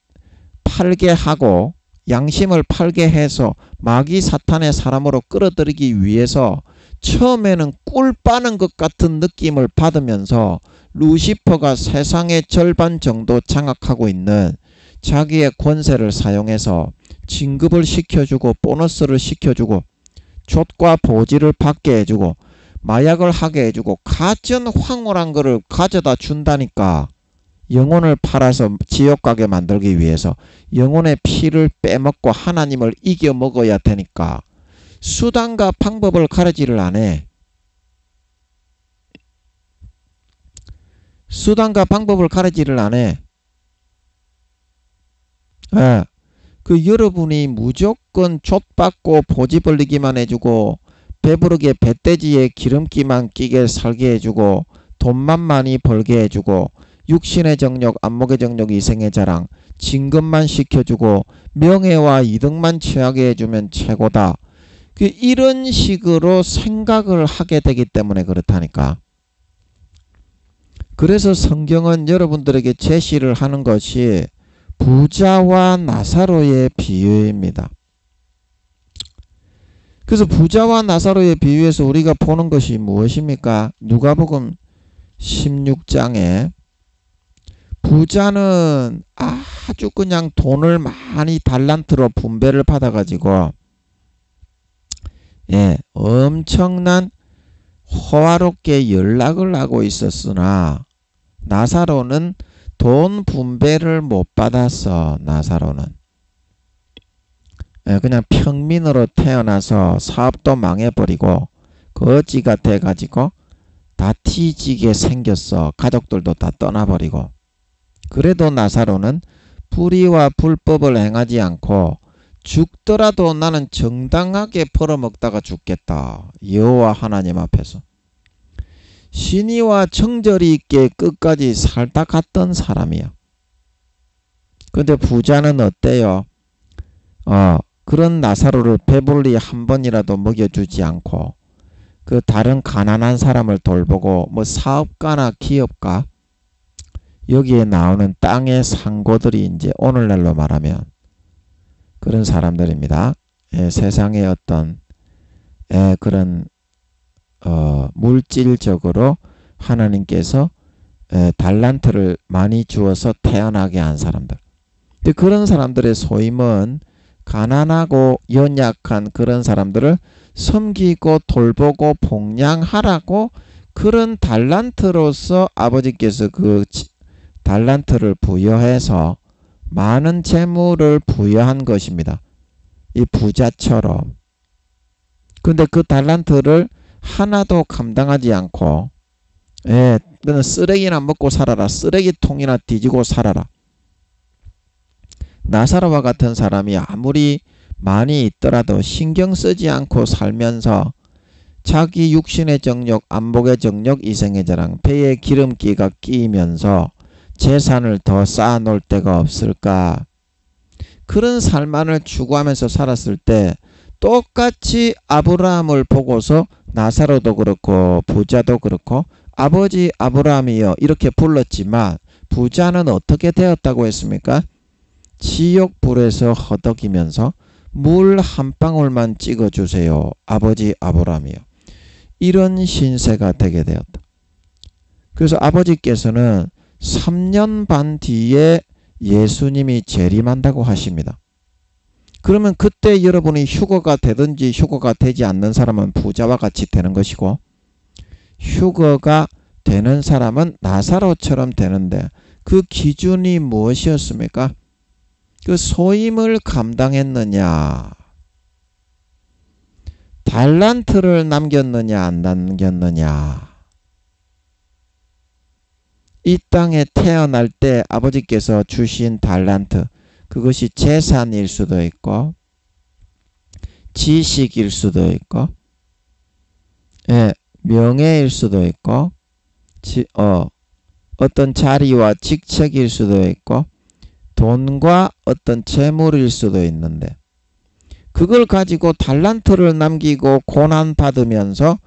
S1: 팔게 하고 양심을 팔게 해서 마귀 사탄의 사람으로 끌어들이기 위해서 처음에는 꿀 빠는 것 같은 느낌을 받으면서 루시퍼가 세상의 절반 정도 장악하고 있는 자기의 권세를 사용해서 진급을 시켜주고 보너스를 시켜주고 족과 보지를 받게 해주고 마약을 하게 해주고 가전 황홀한 거를 가져다 준다니까. 영혼을 팔아서 지옥 가게 만들기 위해서 영혼의 피를 빼먹고 하나님을 이겨 먹어야 되니까 수단과 방법을 가르치를 안 해. 수단과 방법을 가르치를 안 해. 예. 그 여러분이 무조건 좆받고 보지 벌리기만 해주고 배부르게 배돼지에 기름기만 끼게 살게 해주고 돈만 많이 벌게 해주고 육신의 정욕, 안목의 정욕, 이생의 자랑, 진급만 시켜주고 명예와 이득만 취하게 해주면 최고다. 이런 식으로 생각을 하게 되기 때문에 그렇다니까. 그래서 성경은 여러분들에게 제시를 하는 것이 부자와 나사로의 비유입니다. 그래서 부자와 나사로의 비유에서 우리가 보는 것이 무엇입니까? 누가복음 16장에 부자는 아주 그냥 돈을 많이 달란트로 분배를 받아가지고 엄청난 호화롭게 연락을 하고 있었으나 나사로는 돈 분배를 못 받았어. 나사로는 그냥 평민으로 태어나서 사업도 망해버리고 거지가 돼가지고 다 티지게 생겼어. 가족들도 다 떠나버리고. 그래도 나사로는 불의와 불법을 행하지 않고 죽더라도 나는 정당하게 벌어먹다가 죽겠다. 여호와 하나님 앞에서. 신의와 정절이 있게 끝까지 살다 갔던 사람이야. 근데 부자는 어때요? 그런 나사로를 배불리 한 번이라도 먹여주지 않고 그 다른 가난한 사람을 돌보고 뭐 사업가나 기업가 여기에 나오는 땅의 상고들이 이제 오늘날로 말하면 그런 사람들입니다. 세상의 어떤 그런 물질적으로 하나님께서 달란트를 많이 주어서 태어나게 한 사람들. 근데 그런 사람들의 소임은 가난하고 연약한 그런 사람들을 섬기고 돌보고 복양하라고 그런 달란트로서 아버지께서 그 달란트를 부여해서 많은 재물을 부여한 것입니다. 이 부자처럼. 근데 그 달란트를 하나도 감당하지 않고 너는 쓰레기나 먹고 살아라. 쓰레기통이나 뒤지고 살아라. 나사로와 같은 사람이 아무리 많이 있더라도 신경 쓰지 않고 살면서 자기 육신의 정욕, 안목의 정욕, 이생의 자랑, 배에 기름기가 끼면서 재산을 더 쌓아놓을 데가 없을까? 그런 삶만을 추구하면서 살았을 때 똑같이 아브라함을 보고서 나사로도 그렇고 부자도 그렇고 아버지 아브라함이여 이렇게 불렀지만 부자는 어떻게 되었다고 했습니까? 지옥불에서 허덕이면서 물 한 방울만 찍어주세요. 아버지 아브라함이여. 이런 신세가 되게 되었다. 그래서 아버지께서는 3년 반 뒤에 예수님이 재림한다고 하십니다. 그러면 그때 여러분이 휴거가 되든지 휴거가 되지 않는 사람은 부자와 같이 되는 것이고 휴거가 되는 사람은 나사로처럼 되는데 그 기준이 무엇이었습니까? 그 소임을 감당했느냐, 달란트를 남겼느냐 안 남겼느냐. 이 땅에 태어날 때 아버지께서 주신 달란트, 그것이 재산일 수도 있고 지식일 수도 있고 명예일 수도 있고 어떤 자리와 직책일 수도 있고 돈과 어떤 재물일 수도 있는데 그걸 가지고 달란트를 남기고 고난받으면서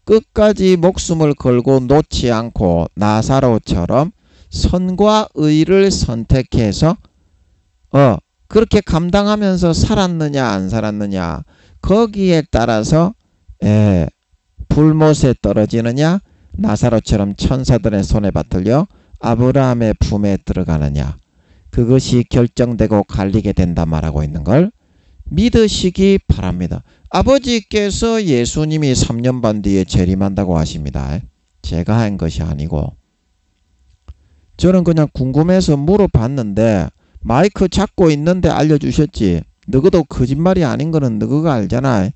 S1: 끝까지 목숨을 걸고 놓지 않고 나사로처럼 선과 의를 선택해서 그렇게 감당하면서 살았느냐 안 살았느냐 거기에 따라서 불못에 떨어지느냐 나사로처럼 천사들의 손에 받들려 아브라함의 품에 들어가느냐 그것이 결정되고 갈리게 된다 말하고 있는 걸 믿으시기 바랍니다. 아버지께서 예수님이 3년 반 뒤에 재림한다고 하십니다. 제가 한 것이 아니고 저는 그냥 궁금해서 물어봤는데 마이크 잡고 있는데 알려주셨지. 너희도 거짓말이 아닌 거는 너희가 알잖아.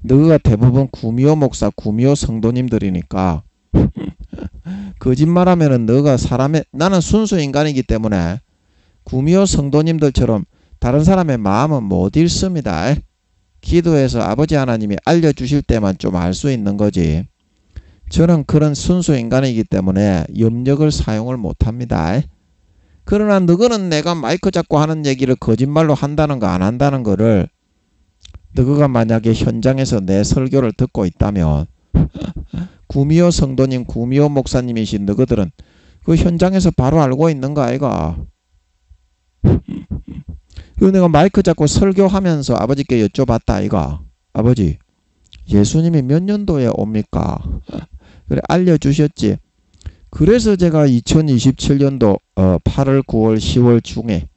S1: 너희가 대부분 구미호 목사, 구미호 성도님들이니까 거짓말하면은 너희가 나는 순수 인간이기 때문에 구미호 성도님들처럼 다른 사람의 마음은 못 읽습니다. 기도해서 아버지 하나님이 알려주실 때만 좀 알 수 있는 거지. 저는 그런 순수 인간이기 때문에 염력을 사용을 못합니다. 그러나 너희는 내가 마이크 잡고 하는 얘기를 거짓말로 한다는 거 안 한다는 거를 너희가 만약에 현장에서 내 설교를 듣고 있다면 구미호 성도님, 구미호 목사님이신 너희들은 그 현장에서 바로 알고 있는 거 아이가. 그리고 내가 마이크 잡고 설교하면서 아버지께 여쭤봤다 아이가. 아버지, 예수님이 몇 년도에 옵니까? 그래 알려주셨지. 그래서 제가 2027년도 8월, 9월, 10월 중에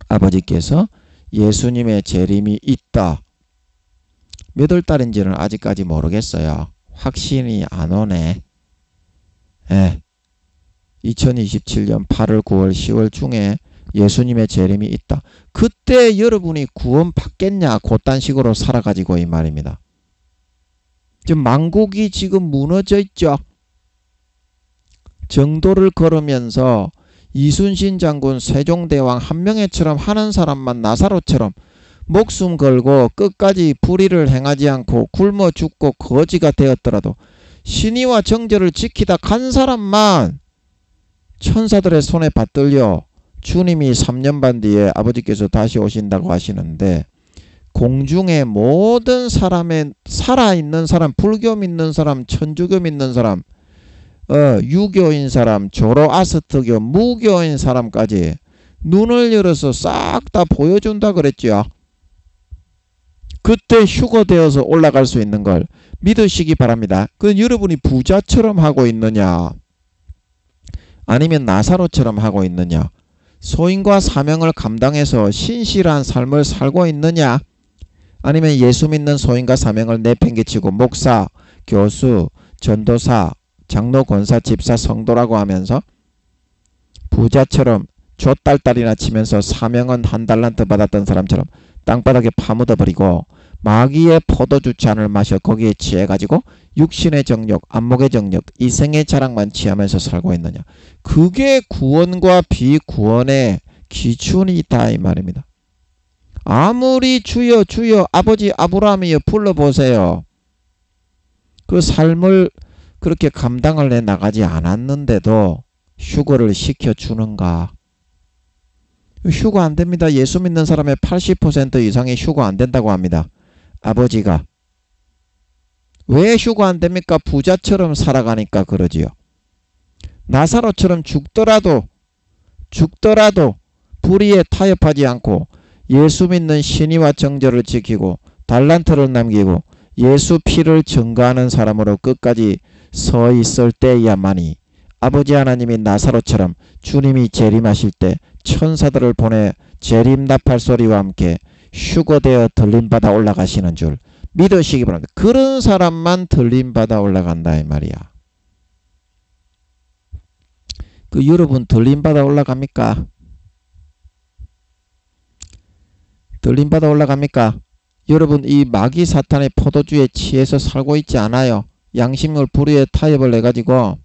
S1: 아버지께서 예수님의 재림이 있다. 몇 월 달인지는 아직까지 모르겠어요. 확신이 안 오네. 2027년 8월, 9월, 10월 중에 예수님의 재림이 있다. 그때 여러분이 구원 받겠냐? 그딴 식으로 살아가지고 이 말입니다. 지금 만국이 지금 무너져 있죠. 정도를 걸으면서 이순신 장군, 세종대왕 한명회처럼 하는 사람만 나사로처럼 목숨 걸고 끝까지 불의를 행하지 않고 굶어 죽고 거지가 되었더라도 신의와 정절을 지키다 간 사람만 천사들의 손에 받들려 주님이 3년 반 뒤에 아버지께서 다시 오신다고 하시는데 공중의 모든 사람의 살아있는 사람, 불교 믿는 사람, 천주교 믿는 사람, 유교인 사람, 조로아스트교, 무교인 사람까지 눈을 열어서 싹 다 보여준다 그랬죠. 그때 휴거되어서 올라갈 수 있는 걸 믿으시기 바랍니다. 그건 여러분이 부자처럼 하고 있느냐 아니면 나사로처럼 하고 있느냐, 소인과 사명을 감당해서 신실한 삶을 살고 있느냐, 아니면 예수 믿는 소인과 사명을 내팽개치고 목사, 교수, 전도사, 장로, 권사, 집사, 성도라고 하면서 부자처럼 좆딸딸이나 치면서 사명은 한 달란트 받았던 사람처럼 땅바닥에 파묻어버리고 마귀의 포도주 잔을 마셔 거기에 취해가지고 육신의 정욕, 안목의 정욕, 이생의 자랑만 취하면서 살고 있느냐. 그게 구원과 비구원의 기준이다 이 말입니다. 아무리 주여 주여 아버지 아브라함이여 불러보세요. 그 삶을 그렇게 감당을 해 나가지 않았는데도 휴거를 시켜주는가? 휴거 안 됩니다. 예수 믿는 사람의 80% 이상이 휴거 안 된다고 합니다. 아버지가. 왜 휴거 안 됩니까? 부자처럼 살아가니까 그러지요. 나사로처럼 죽더라도 불의에 타협하지 않고 예수 믿는 신의와 정절을 지키고 달란트를 남기고 예수 피를 증거하는 사람으로 끝까지 서 있을 때야만이 아버지 하나님이 나사로처럼 주님이 재림하실 때 천사들을 보내 재림 나팔 소리와 함께 휴거되어 들림받아 올라가시는 줄 믿으시기 바랍니다. 그런 사람만 들림받아 올라간다 이 말이야. 그 여러분 들림받아 올라갑니까? 들림받아 올라갑니까? 여러분 이 마귀 사탄의 포도주에 취해서 살고 있지 않아요. 양심을 불의에 타협을 해가지고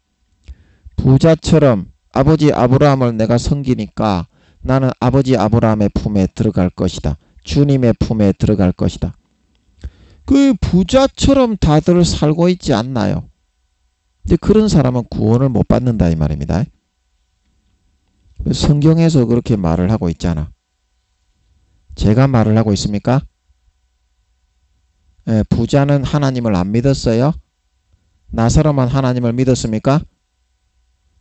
S1: 부자처럼 아버지 아브라함을 내가 섬기니까 나는 아버지 아브라함의 품에 들어갈 것이다. 주님의 품에 들어갈 것이다. 그 부자처럼 다들 살고 있지 않나요? 근데 그런 사람은 구원을 못 받는다 이 말입니다. 성경에서 그렇게 말을 하고 있잖아. 제가 말을 하고 있습니까? 부자는 하나님을 안 믿었어요? 나사로만 하나님을 믿었습니까?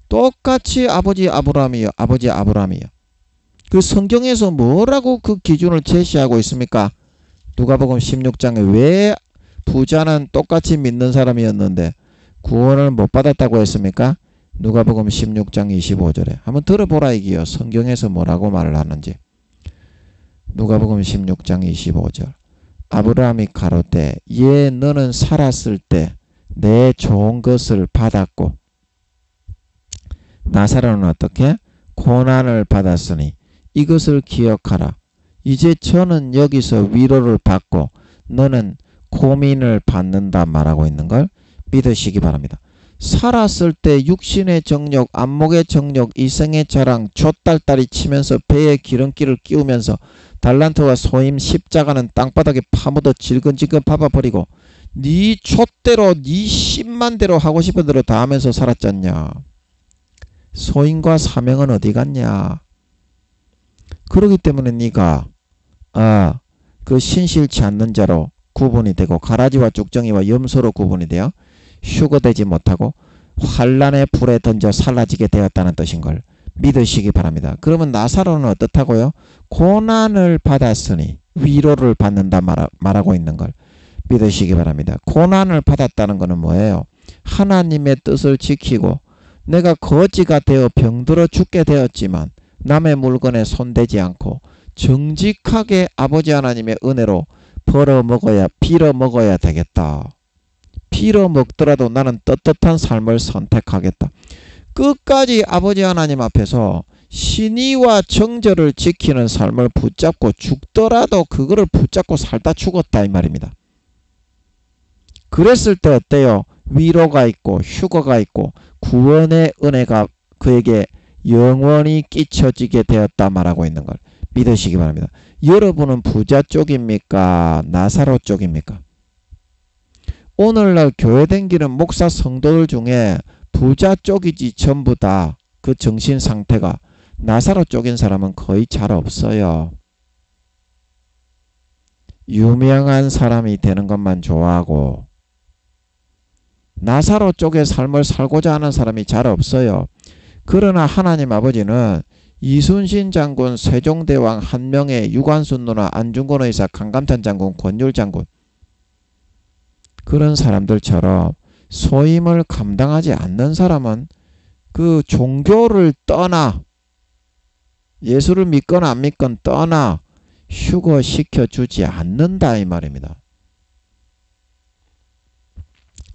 S1: 똑같이 아버지 아브라함이요. 아버지 아브라함이요. 그 성경에서 뭐라고 그 기준을 제시하고 있습니까? 누가복음 16장에 왜 부자는 똑같이 믿는 사람이었는데 구원을 못 받았다고 했습니까? 누가복음 16장 25절에 한번 들어보라 이기요. 성경에서 뭐라고 말을 하는지. 누가복음 16장 25절. 아브라함이 가로되 예 너는 살았을 때 내 좋은 것을 받았고 나사로는 어떻게? 고난을 받았으니 이것을 기억하라. 이제 저는 여기서 위로를 받고 너는 고민을 받는다 말하고 있는 걸 믿으시기 바랍니다. 살았을 때 육신의 정욕, 안목의 정욕, 이생의 자랑, 좆딸딸이 치면서 배에 기름기를 끼우면서 달란트와 소임 십자가는 땅바닥에 파묻어 질근질근 밟아버리고 네 좆대로 네 십만대로 하고 싶은 대로 다 하면서 살았잖냐. 소임과 사명은 어디 갔냐. 그러기 때문에 네가 그 신실치 않는 자로 구분이 되고 가라지와 쭉정이와 염소로 구분이 되어 휴거되지 못하고 환란의 불에 던져 살라지게 되었다는 뜻인 걸 믿으시기 바랍니다. 그러면 나사로는 어떻다고요? 고난을 받았으니 위로를 받는다 말하고 있는 걸 믿으시기 바랍니다. 고난을 받았다는 것은 뭐예요? 하나님의 뜻을 지키고 내가 거지가 되어 병들어 죽게 되었지만 남의 물건에 손대지 않고 정직하게 아버지 하나님의 은혜로 빌어 먹어야 되겠다. 빌어 먹더라도 나는 떳떳한 삶을 선택하겠다. 끝까지 아버지 하나님 앞에서 신의와 정절을 지키는 삶을 붙잡고 죽더라도 그거를 붙잡고 살다 죽었다 이 말입니다. 그랬을 때 어때요? 위로가 있고 휴거가 있고 구원의 은혜가 그에게 영원히 끼쳐지게 되었다 말하고 있는 걸 믿으시기 바랍니다. 여러분은 부자 쪽입니까? 나사로 쪽입니까? 오늘날 교회 댕기는 목사 성도들 중에 부자 쪽이지 전부 다 그 정신 상태가 나사로 쪽인 사람은 거의 잘 없어요. 유명한 사람이 되는 것만 좋아하고 나사로 쪽의 삶을 살고자 하는 사람이 잘 없어요. 그러나 하나님 아버지는 이순신 장군, 세종대왕, 한명회, 유관순 누나, 안중근 의사, 강감찬 장군, 권율 장군 그런 사람들처럼 소임을 감당하지 않는 사람은 그 종교를 떠나 예수를 믿거나 안 믿건 떠나 휴거시켜주지 않는다 이 말입니다.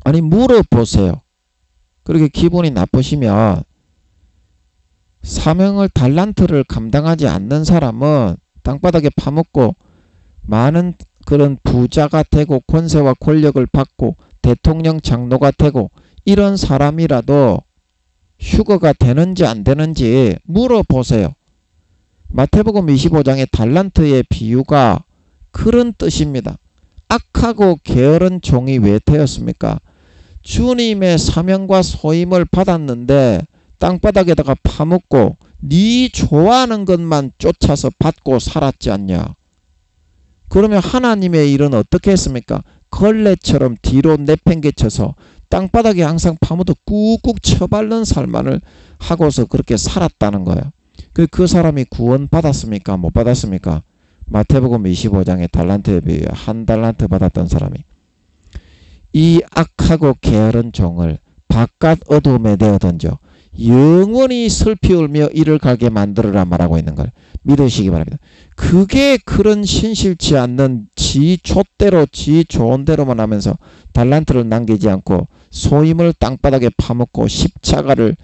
S1: 아니 물어보세요. 그렇게 기분이 나쁘시면 사명을 달란트를 감당하지 않는 사람은 땅바닥에 파묻고 많은 그런 부자가 되고 권세와 권력을 받고 대통령 장로가 되고 이런 사람이라도 휴거가 되는지 안 되는지 물어보세요. 마태복음 25장의 달란트의 비유가 그런 뜻입니다. 악하고 게으른 종이 왜 되었습니까? 주님의 사명과 소임을 받았는데 땅바닥에다가 파묻고 네 좋아하는 것만 쫓아서 받고 살았지 않냐. 그러면 하나님의 일은 어떻게 했습니까? 걸레처럼 뒤로 내팽개쳐서 땅바닥에 항상 파묻어 꾹꾹 쳐밟는 삶만을 하고서 그렇게 살았다는 거예요. 그 사람이 구원 받았습니까? 못 받았습니까? 마태복음 25장의 달란트에 비해 한 달란트 받았던 사람이 이 악하고 게으른 종을 바깥 어둠에 내어 던져 영원히 슬피 울며 이를 가게 만들어라 말하고 있는 걸 믿으시기 바랍니다. 그게 그런 신실치 않는 지 좆대로 지 좋은 대로만 하면서 달란트를 남기지 않고 소임을 땅바닥에 파묻고 십자가를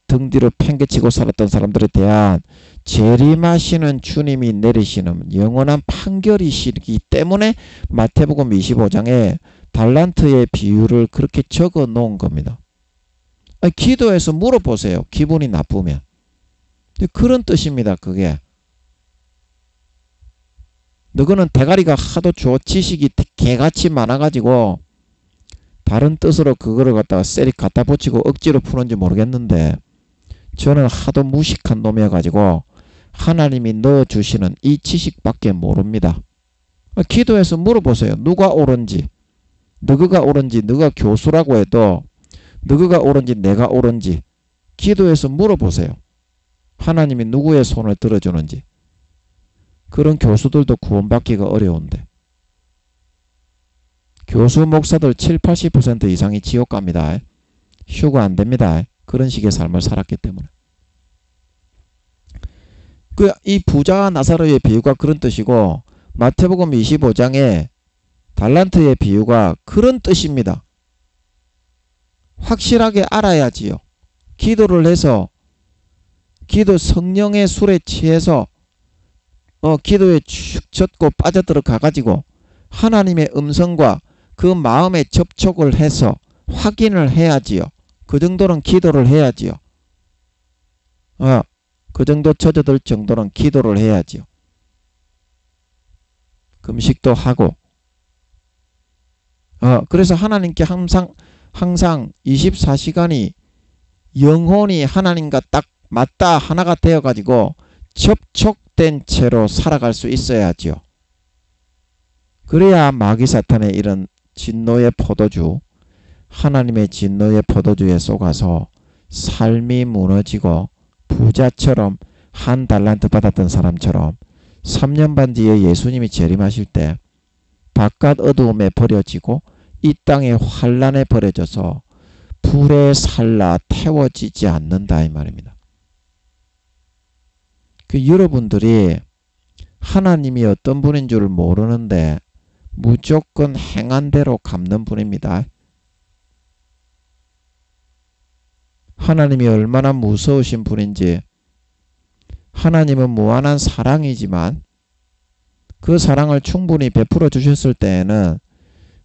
S1: 등 뒤로 팽개치고 살았던 사람들에 대한 재림하시는 주님이 내리시는 영원한 판결이시기 때문에 마태복음 25장에 달란트의 비유를 그렇게 적어 놓은 겁니다. 기도해서 물어보세요. 기분이 나쁘면. 그런 뜻입니다. 그게. 너거는 대가리가 하도 좋아 지식이 개같이 많아가지고 다른 뜻으로 그거를 갖다가 셀이 갖다 붙이고 억지로 푸는지 모르겠는데 저는 하도 무식한 놈이어가지고 하나님이 넣어주시는 이 지식밖에 모릅니다. 기도해서 물어보세요. 누가 옳은지. 너가 옳은지 너가 교수라고 해도 너가 옳은지 내가 옳은지 기도해서 물어보세요. 하나님이 누구의 손을 들어주는지. 그런 교수들도 구원받기가 어려운데 교수 목사들 70-80% 이상이 지옥 갑니다. 휴가 안 됩니다. 그런 식의 삶을 살았기 때문에. 이 부자와 나사로의 비유가 그런 뜻이고 마태복음 25장에 달란트의 비유가 그런 뜻입니다. 확실하게 알아야지요. 기도를 해서 기도 성령의 술에 취해서 기도에 축 젖고 빠져들어가 가지고 하나님의 음성과 그 마음에 접촉을 해서 확인을 해야지요. 그 정도는 기도를 해야지요. 그 정도 젖어들 정도는 기도를 해야지요. 금식도 하고. 그래서 하나님께 항상 24시간이 영혼이 하나님과 딱 맞다 하나가 되어가지고 접촉된 채로 살아갈 수 있어야지요. 그래야 마귀 사탄의 이런 진노의 포도주, 하나님의 진노의 포도주에 쏘가서 삶이 무너지고 부자처럼 한 달란트 받았던 사람처럼 3년 반 뒤에 예수님이 재림하실 때 바깥 어두움에 버려지고 이 땅의 환란에 버려져서 불에 살라 태워지지 않는다 이 말입니다. 여러분들이 하나님이 어떤 분인 줄 모르는데 무조건 행한 대로 갚는 분입니다. 하나님이 얼마나 무서우신 분인지. 하나님은 무한한 사랑이지만 그 사랑을 충분히 베풀어 주셨을 때에는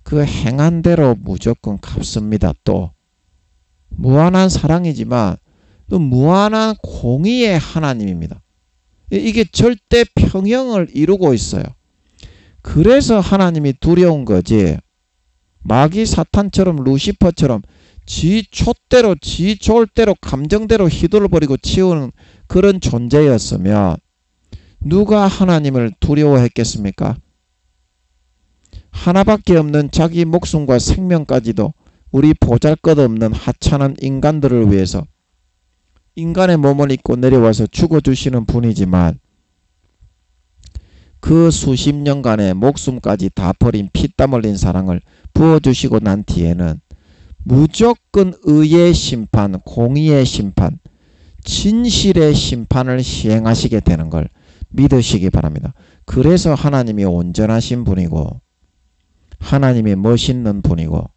S1: 그 행한 대로 무조건 갚습니다. 또 무한한 사랑이지만 또 무한한 공의의 하나님입니다. 이게 절대 평형을 이루고 있어요. 그래서 하나님이 두려운 거지. 마귀 사탄처럼 루시퍼처럼 지 촛대로 지 좋을 대로 감정대로 휘둘러버리고 치우는 그런 존재였으면 누가 하나님을 두려워했겠습니까? 하나밖에 없는 자기 목숨과 생명까지도 우리 보잘것없는 하찮은 인간들을 위해서 인간의 몸을 입고 내려와서 죽어주시는 분이지만 그 수십 년간의 목숨까지 다 버린 피땀 흘린 사랑을 부어주시고 난 뒤에는 무조건 의의 심판, 공의의 심판, 진실의 심판을 시행하시게 되는 걸 믿으시기 바랍니다. 그래서 하나님이 온전하신 분이고 하나님이 멋있는 분이고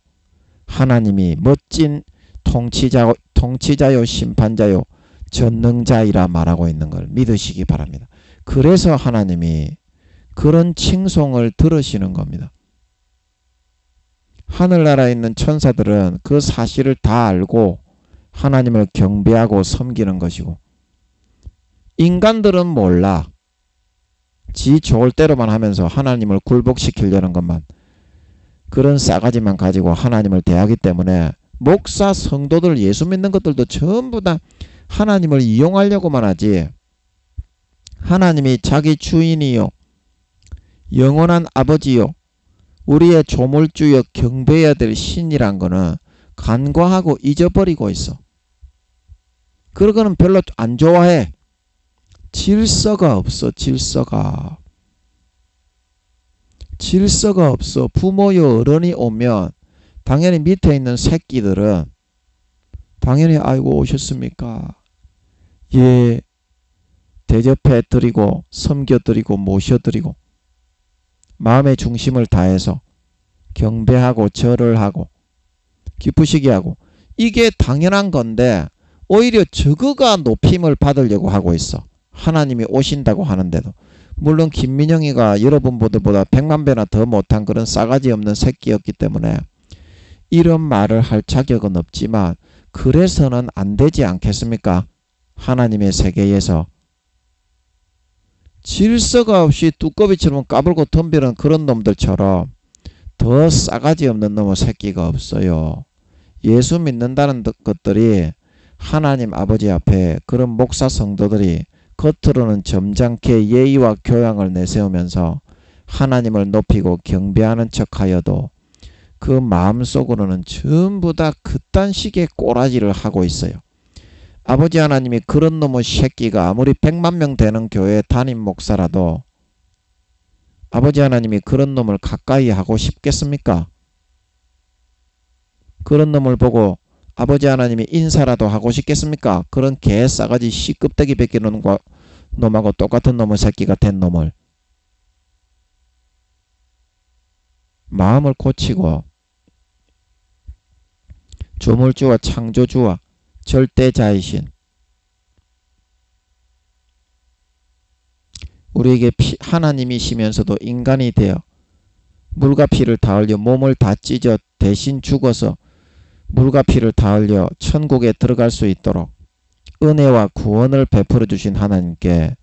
S1: 하나님이 멋진 통치자요 심판자요 전능자이라 말하고 있는 걸 믿으시기 바랍니다. 그래서 하나님이 그런 칭송을 들으시는 겁니다. 하늘나라에 있는 천사들은 그 사실을 다 알고 하나님을 경배하고 섬기는 것이고 인간들은 몰라. 지 좋을 대로만 하면서 하나님을 굴복시키려는 것만 그런 싸가지만 가지고 하나님을 대하기 때문에 목사 성도들 예수 믿는 것들도 전부 다 하나님을 이용하려고만 하지 하나님이 자기 주인이요 영원한 아버지요 우리의 조물주여 경배해야 될 신이란 거는 간과하고 잊어버리고 있어. 그러고는 별로 안 좋아해. 질서가 없어. 질서가 없어. 부모요 어른이 오면 당연히 밑에 있는 새끼들은 당연히 아이고 오셨습니까? 예, 대접해 드리고 섬겨 드리고 모셔 드리고 마음의 중심을 다해서 경배하고 절을 하고 기쁘시게 하고 이게 당연한 건데 오히려 저거가 높임을 받으려고 하고 있어. 하나님이 오신다고 하는데도. 물론 김민영이가 여러분보다 100만 배나 더 못한 그런 싸가지 없는 새끼였기 때문에 이런 말을 할 자격은 없지만 그래서는 안 되지 않겠습니까? 하나님의 세계에서 질서가 없이 뚜꺼비처럼 까불고 덤비는 그런 놈들처럼 더 싸가지 없는 놈의 새끼가 없어요. 예수 믿는다는 것들이 하나님 아버지 앞에 그런 목사 성도들이 겉으로는 점잖게 예의와 교양을 내세우면서 하나님을 높이고 경배하는 척하여도 그 마음속으로는 전부 다 그딴 식의 꼬라지를 하고 있어요. 아버지 하나님이 그런 놈의 새끼가 아무리 100만 명 되는 교회 담임 목사라도 아버지 하나님이 그런 놈을 가까이 하고 싶겠습니까? 그런 놈을 보고 아버지 하나님이 인사라도 하고 싶겠습니까? 그런 개 싸가지 씨껍데기 벗기는 놈하고 똑같은 놈의 새끼가 된 놈을. 마음을 고치고 조물주와 창조주와 절대자이신 우리에게 하나님이시면서도 인간이 되어 물과 피를 다 흘려 몸을 다 찢어 대신 죽어서 물과 피를 다 흘려 천국에 들어갈 수 있도록 은혜와 구원을 베풀어 주신 하나님께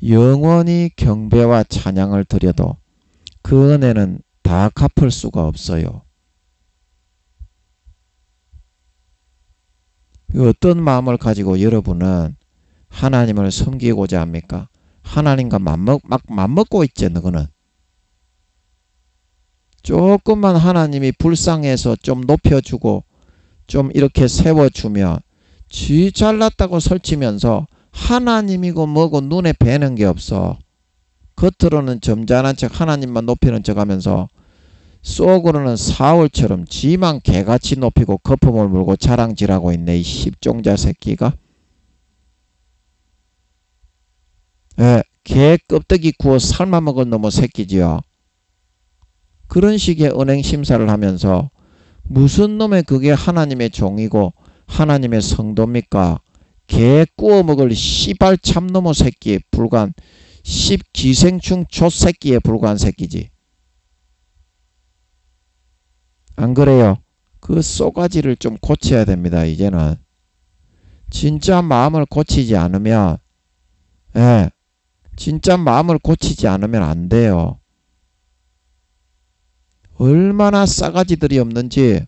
S1: 영원히 경배와 찬양을 드려도 그 은혜는 다 갚을 수가 없어요. 어떤 마음을 가지고 여러분은 하나님을 섬기고자 합니까? 하나님과 맞먹고 있지 너거는. 조금만 하나님이 불쌍해서 좀 높여주고 좀 이렇게 세워주면 지 잘났다고 설치면서 하나님이고 뭐고 눈에 뵈는 게 없어. 겉으로는 점잖은 척 하나님만 높이는 척 하면서 속으로는 사울처럼 지만 개같이 높이고 거품을 물고 자랑질하고 있네. 이 십종자 새끼가. 개 껍데기 구워 삶아 먹을 놈의 새끼지요. 그런 식의 은행 심사를 하면서 무슨 놈의 그게 하나님의 종이고 하나님의 성도입니까? 개 구워 먹을 씨발 참놈의 새끼에 불과한 십기생충 족새끼에 불과한 새끼지. 안 그래요? 그 쏘가지를 좀 고쳐야 됩니다. 이제는 진짜 마음을 고치지 않으면 진짜 마음을 고치지 않으면 안 돼요. 얼마나 싸가지들이 없는지.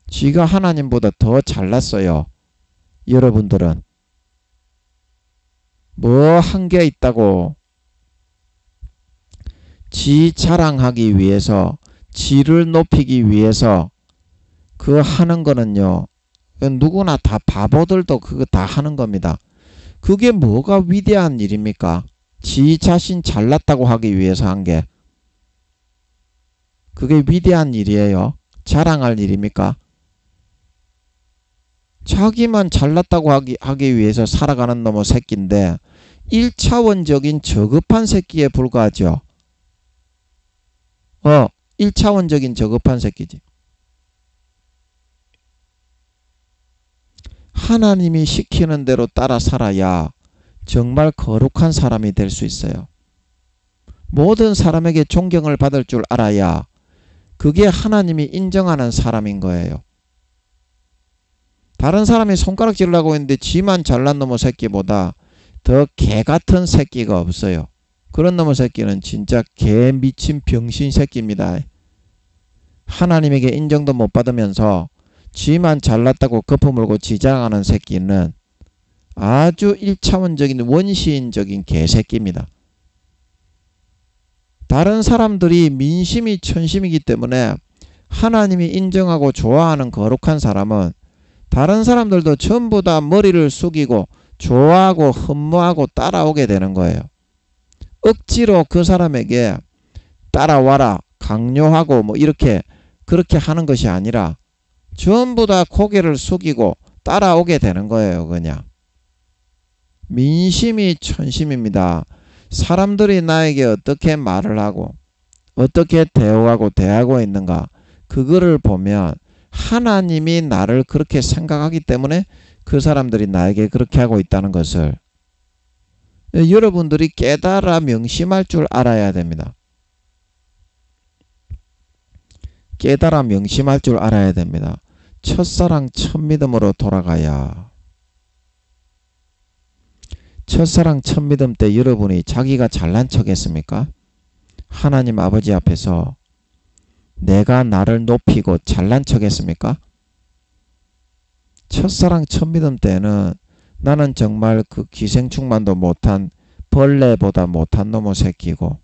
S1: 지가 하나님보다 더 잘났어요. 여러분들은 뭐 한 게 있다고 지 자랑하기 위해서 지를 높이기 위해서 그 하는 거는요, 누구나 다 바보들도 그거 다 하는 겁니다. 그게 뭐가 위대한 일입니까? 지 자신 잘났다고 하기 위해서 한 게 그게 위대한 일이에요? 자랑할 일입니까? 자기만 잘났다고 하기 위해서 살아가는 놈의 새끼인데 1차원적인 저급한 새끼에 불과하죠. 1차원적인 저급한 새끼지. 하나님이 시키는 대로 따라 살아야 정말 거룩한 사람이 될 수 있어요. 모든 사람에게 존경을 받을 줄 알아야 그게 하나님이 인정하는 사람인 거예요. 다른 사람이 손가락질을 하고 있는데 지만 잘난 놈의 새끼보다 더 개같은 새끼가 없어요. 그런 놈의 새끼는 진짜 개 미친 병신 새끼입니다. 하나님에게 인정도 못 받으면서 지만 잘났다고 거품물고 지장하는 새끼는 아주 1차원적인 원시인적인 개새끼입니다. 다른 사람들이 민심이 천심이기 때문에 하나님이 인정하고 좋아하는 거룩한 사람은 다른 사람들도 전부 다 머리를 숙이고 좋아하고 흠모하고 따라오게 되는 거예요. 억지로 그 사람에게 따라와라 강요하고 뭐 이렇게 그렇게 하는 것이 아니라 전부 다 고개를 숙이고 따라오게 되는 거예요. 그냥 민심이 천심입니다. 사람들이 나에게 어떻게 말을 하고 어떻게 대우하고 대하고 있는가, 그거를 보면 하나님이 나를 그렇게 생각하기 때문에 그 사람들이 나에게 그렇게 하고 있다는 것을 여러분들이 깨달아 명심할 줄 알아야 됩니다. 깨달아 명심할 줄 알아야 됩니다. 첫사랑 첫믿음으로 돌아가야. 첫사랑 첫믿음 때 여러분이 자기가 잘난 척 했습니까? 하나님 아버지 앞에서 내가 나를 높이고 잘난 척 했습니까? 첫사랑 첫믿음 때는 나는 정말 그 기생충만도 못한 벌레보다 못한 놈의 새끼고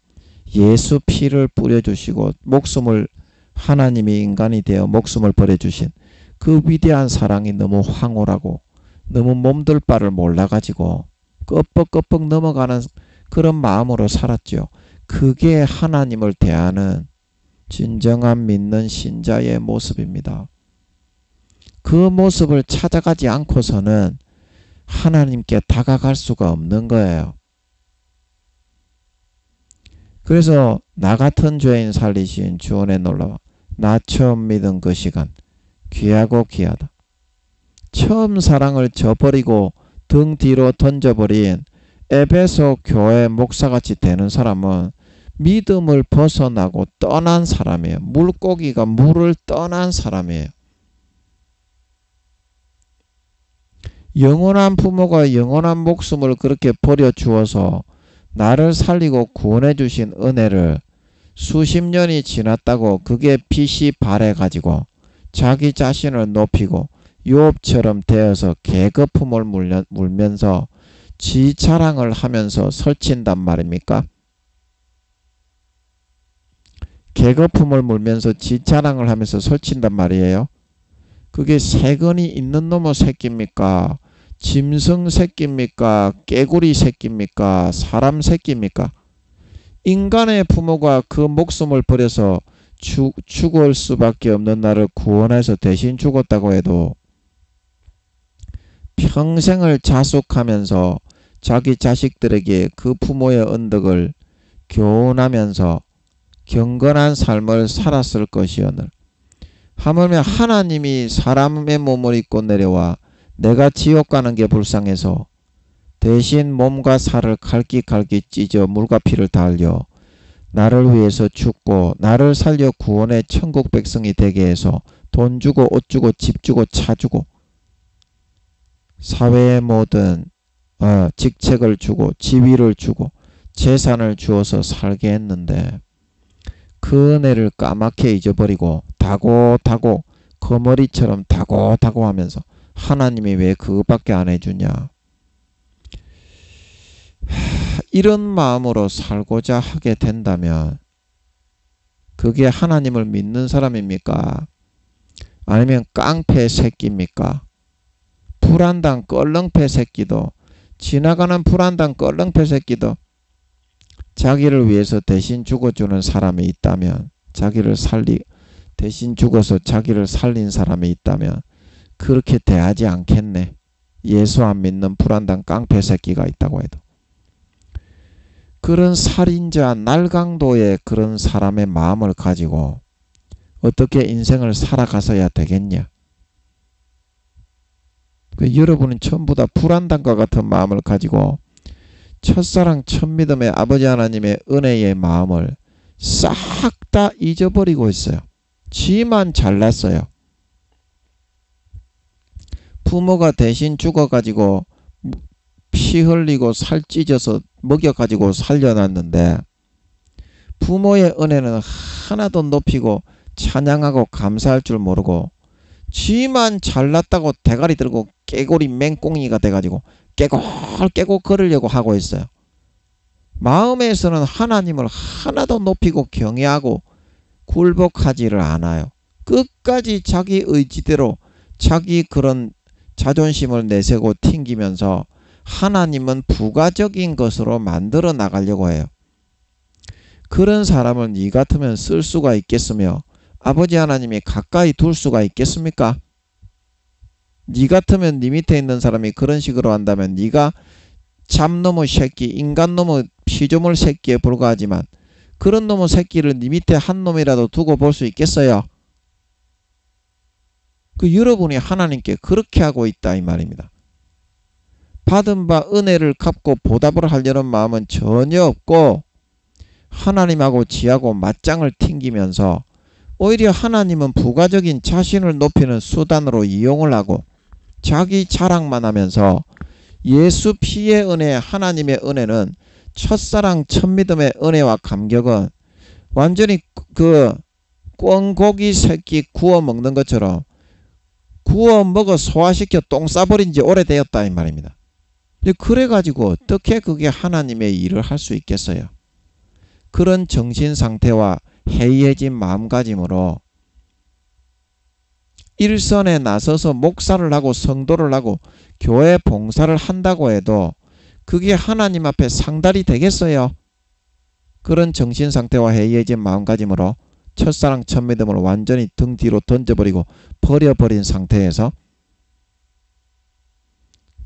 S1: 예수 피를 뿌려주시고 목숨을 하나님이 인간이 되어 목숨을 버려주신 그 위대한 사랑이 너무 황홀하고 너무 몸둘 바를 몰라가지고 끄뻑끄뻑 넘어가는 그런 마음으로 살았죠. 그게 하나님을 대하는 진정한 믿는 신자의 모습입니다. 그 모습을 찾아가지 않고서는 하나님께 다가갈 수가 없는 거예요. 그래서 나 같은 죄인 살리신 주원에 놀라와 나 처음 믿은 그 시간 귀하고 귀하다. 처음 사랑을 저버리고 등 뒤로 던져버린 에베소 교회 목사같이 되는 사람은 믿음을 벗어나고 떠난 사람이에요. 물고기가 물을 떠난 사람이에요. 영원한 부모가 영원한 목숨을 그렇게 버려주어서 나를 살리고 구원해 주신 은혜를 수십 년이 지났다고 그게 빛이 발해가지고 자기 자신을 높이고 욥처럼 되어서 계거품을 물면서 지 자랑을 하면서 설친단 말입니까? 계거품을 물면서 지 자랑을 하면서 설친단 말이에요. 그게 세근이 있는 놈의 새끼입니까? 짐승 새끼입니까? 깨구리 새끼입니까? 사람 새끼입니까? 인간의 부모가 그 목숨을 버려서 죽을 수밖에 없는 나를 구원해서 대신 죽었다고 해도 평생을 자숙하면서 자기 자식들에게 그 부모의 언덕을 교훈하면서 경건한 삶을 살았을 것이오늘 하물며 하나님이 사람의 몸을 입고 내려와 내가 지옥 가는 게 불쌍해서 대신 몸과 살을 갈기갈기 찢어 물과 피를 다 흘려 나를 위해서 죽고 나를 살려 구원의 천국 백성이 되게 해서 돈 주고 옷 주고 집 주고 차 주고 사회의 모든 직책을 주고 지위를 주고 재산을 주어서 살게 했는데 그 은혜를 까맣게 잊어버리고 다고다고 거머리처럼 다고다고 하면서 하나님이 왜 그거밖에 안 해주냐. 이런 마음으로 살고자 하게 된다면 그게 하나님을 믿는 사람입니까? 아니면 깡패 새끼입니까? 불안당 껄렁패 새끼도 지나가는 불안당 껄렁패 새끼도 자기를 위해서 대신 죽어주는 사람이 있다면 대신 죽어서 자기를 살린 사람이 있다면 그렇게 대하지 않겠네. 예수 안 믿는 불안당 깡패 새끼가 있다고 해도. 그런 살인자 날강도의 그런 사람의 마음을 가지고 어떻게 인생을 살아가서야 되겠냐. 여러분은 전부 다 불안당과 같은 마음을 가지고 첫사랑 첫믿음의 아버지 하나님의 은혜의 마음을 싹 다 잊어버리고 있어요. 지만 잘났어요. 부모가 대신 죽어가지고 피 흘리고 살 찢어서 먹여가지고 살려놨는데 부모의 은혜는 하나도 높이고 찬양하고 감사할 줄 모르고 지만 잘났다고 대가리 들고 깨고리 맹꽁이가 돼가지고 깨골 걸으려고 하고 있어요. 마음에서는 하나님을 하나도 높이고 경외하고 굴복하지를 않아요. 끝까지 자기 의지대로 자기 그런 자존심을 내세우고 튕기면서 하나님은 부가적인 것으로 만들어 나가려고 해요. 그런 사람을 니 같으면 쓸 수가 있겠으며 아버지 하나님이 가까이 둘 수가 있겠습니까? 니 같으면 니 밑에 있는 사람이 그런 식으로 한다면 니가 잡놈의 새끼, 인간놈의 피조물 새끼에 불과하지만 그런 놈의 새끼를 니 밑에 한 놈이라도 두고 볼 수 있겠어요? 여러분이 하나님께 그렇게 하고 있다 이 말입니다. 받은 바 은혜를 갚고 보답을 하려는 마음은 전혀 없고 하나님하고 지하고 맞짱을 튕기면서 오히려 하나님은 부가적인 자신을 높이는 수단으로 이용을 하고 자기 자랑만 하면서 예수 피의 은혜, 하나님의 은혜는 첫사랑 첫믿음의 은혜와 감격은 완전히 그 꿩고기 새끼 구워 먹는 것처럼 구워 먹어 소화시켜 똥 싸버린 지 오래되었다 이 말입니다. 그래가지고 어떻게 그게 하나님의 일을 할 수 있겠어요? 그런 정신상태와 해이해진 마음가짐으로 일선에 나서서 목사를 하고 성도를 하고 교회 봉사를 한다고 해도 그게 하나님 앞에 상달이 되겠어요? 그런 정신상태와 해이해진 마음가짐으로 첫사랑 첫믿음을 완전히 등 뒤로 던져버리고 버려버린 상태에서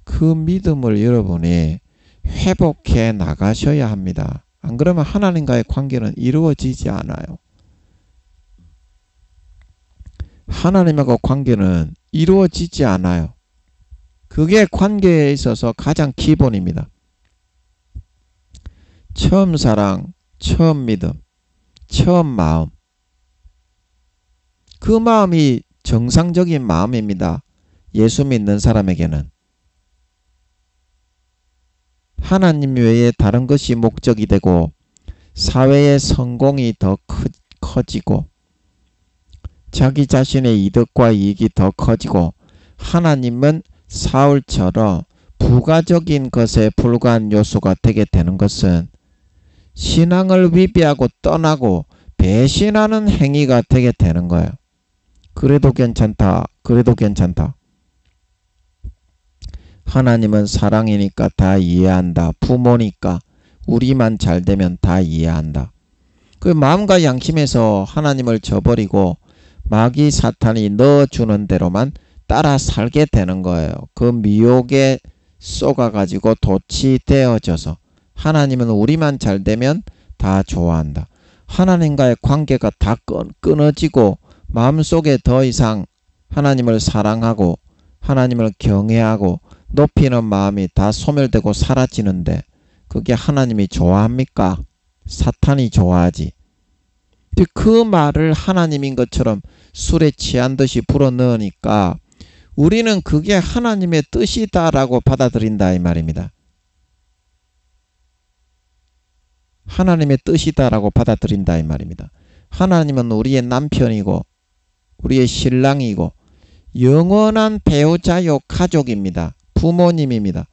S1: 그 믿음을 여러분이 회복해 나가셔야 합니다. 안 그러면 하나님과의 관계는 이루어지지 않아요. 하나님하고 관계는 이루어지지 않아요. 그게 관계에 있어서 가장 기본입니다. 처음 사랑, 처음 믿음, 처음 마음. 그 마음이 정상적인 마음입니다. 예수 믿는 사람에게는. 하나님 외에 다른 것이 목적이 되고 사회의 성공이 더 커지고 자기 자신의 이득과 이익이 더 커지고 하나님은 사울처럼 부가적인 것에 불과한 요소가 되게 되는 것은 신앙을 위배하고 떠나고 배신하는 행위가 되게 되는 거예요. 그래도 괜찮다. 그래도 괜찮다. 하나님은 사랑이니까 다 이해한다. 부모니까 우리만 잘 되면 다 이해한다. 그 마음과 양심에서 하나님을 저버리고 마귀 사탄이 넣어주는 대로만 따라 살게 되는 거예요. 그 미혹에 쏘가가지고 돛이 되어져서 하나님은 우리만 잘 되면 다 좋아한다. 하나님과의 관계가 다 끊어지고 마음속에 더 이상 하나님을 사랑하고 하나님을 경외하고 높이는 마음이 다 소멸되고 사라지는데 그게 하나님이 좋아합니까? 사탄이 좋아하지. 그 말을 하나님인 것처럼 술에 취한 듯이 불어넣으니까 우리는 그게 하나님의 뜻이다라고 받아들인다 이 말입니다. 하나님의 뜻이다라고 받아들인다 이 말입니다. 하나님은 우리의 남편이고 우리의 신랑이고 영원한 배우자요 가족입니다. 부모님입니다.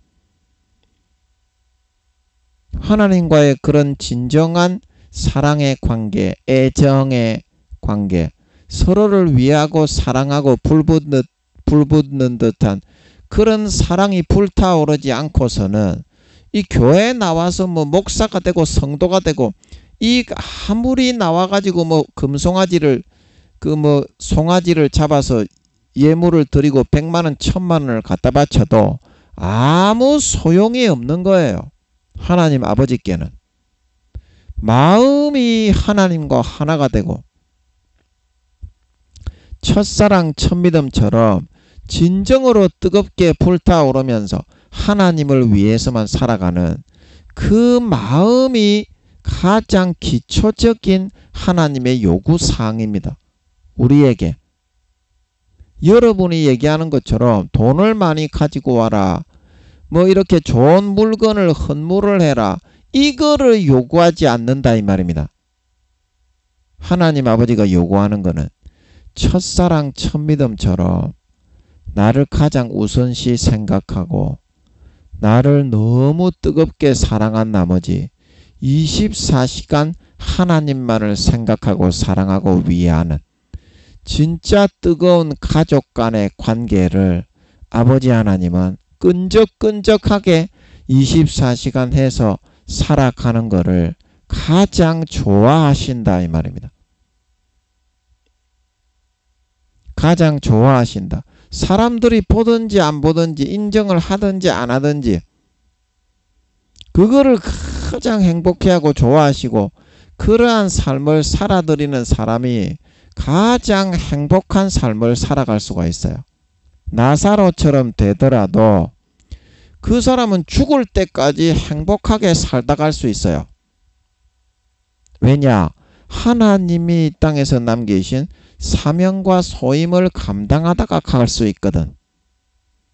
S1: 하나님과의 그런 진정한 사랑의 관계, 애정의 관계, 서로를 위하고 사랑하고 불붙는 듯한 그런 사랑이 불타오르지 않고서는 이 교회에 나와서 뭐 목사가 되고 성도가 되고 이 아무리 나와가지고 뭐 금송아지를 송아지를 잡아서 예물을 드리고 100만원 1000만원을 갖다 바쳐도 아무 소용이 없는 거예요. 하나님 아버지께는. 마음이 하나님과 하나가 되고 첫사랑 첫믿음처럼 진정으로 뜨겁게 불타오르면서 하나님을 위해서만 살아가는 그 마음이 가장 기초적인 하나님의 요구사항입니다. 우리에게. 여러분이 얘기하는 것처럼 돈을 많이 가지고 와라. 뭐 이렇게 좋은 물건을 헌물을 해라. 이거를 요구하지 않는다 이 말입니다. 하나님 아버지가 요구하는 거는 첫사랑 첫믿음처럼 나를 가장 우선시 생각하고 나를 너무 뜨겁게 사랑한 나머지 24시간 하나님만을 생각하고 사랑하고 위하는 진짜 뜨거운 가족 간의 관계를 아버지 하나님은 끈적끈적하게 24시간 해서 살아가는 것을 가장 좋아하신다 이 말입니다. 가장 좋아하신다. 사람들이 보든지 안 보든지 인정을 하든지 안 하든지 그거를 가장 행복해하고 좋아하시고 그러한 삶을 살아드리는 사람이 가장 행복한 삶을 살아갈 수가 있어요. 나사로처럼 되더라도 그 사람은 죽을 때까지 행복하게 살다 갈 수 있어요. 왜냐? 하나님이 이 땅에서 남기신 사명과 소임을 감당하다가 갈 수 있거든.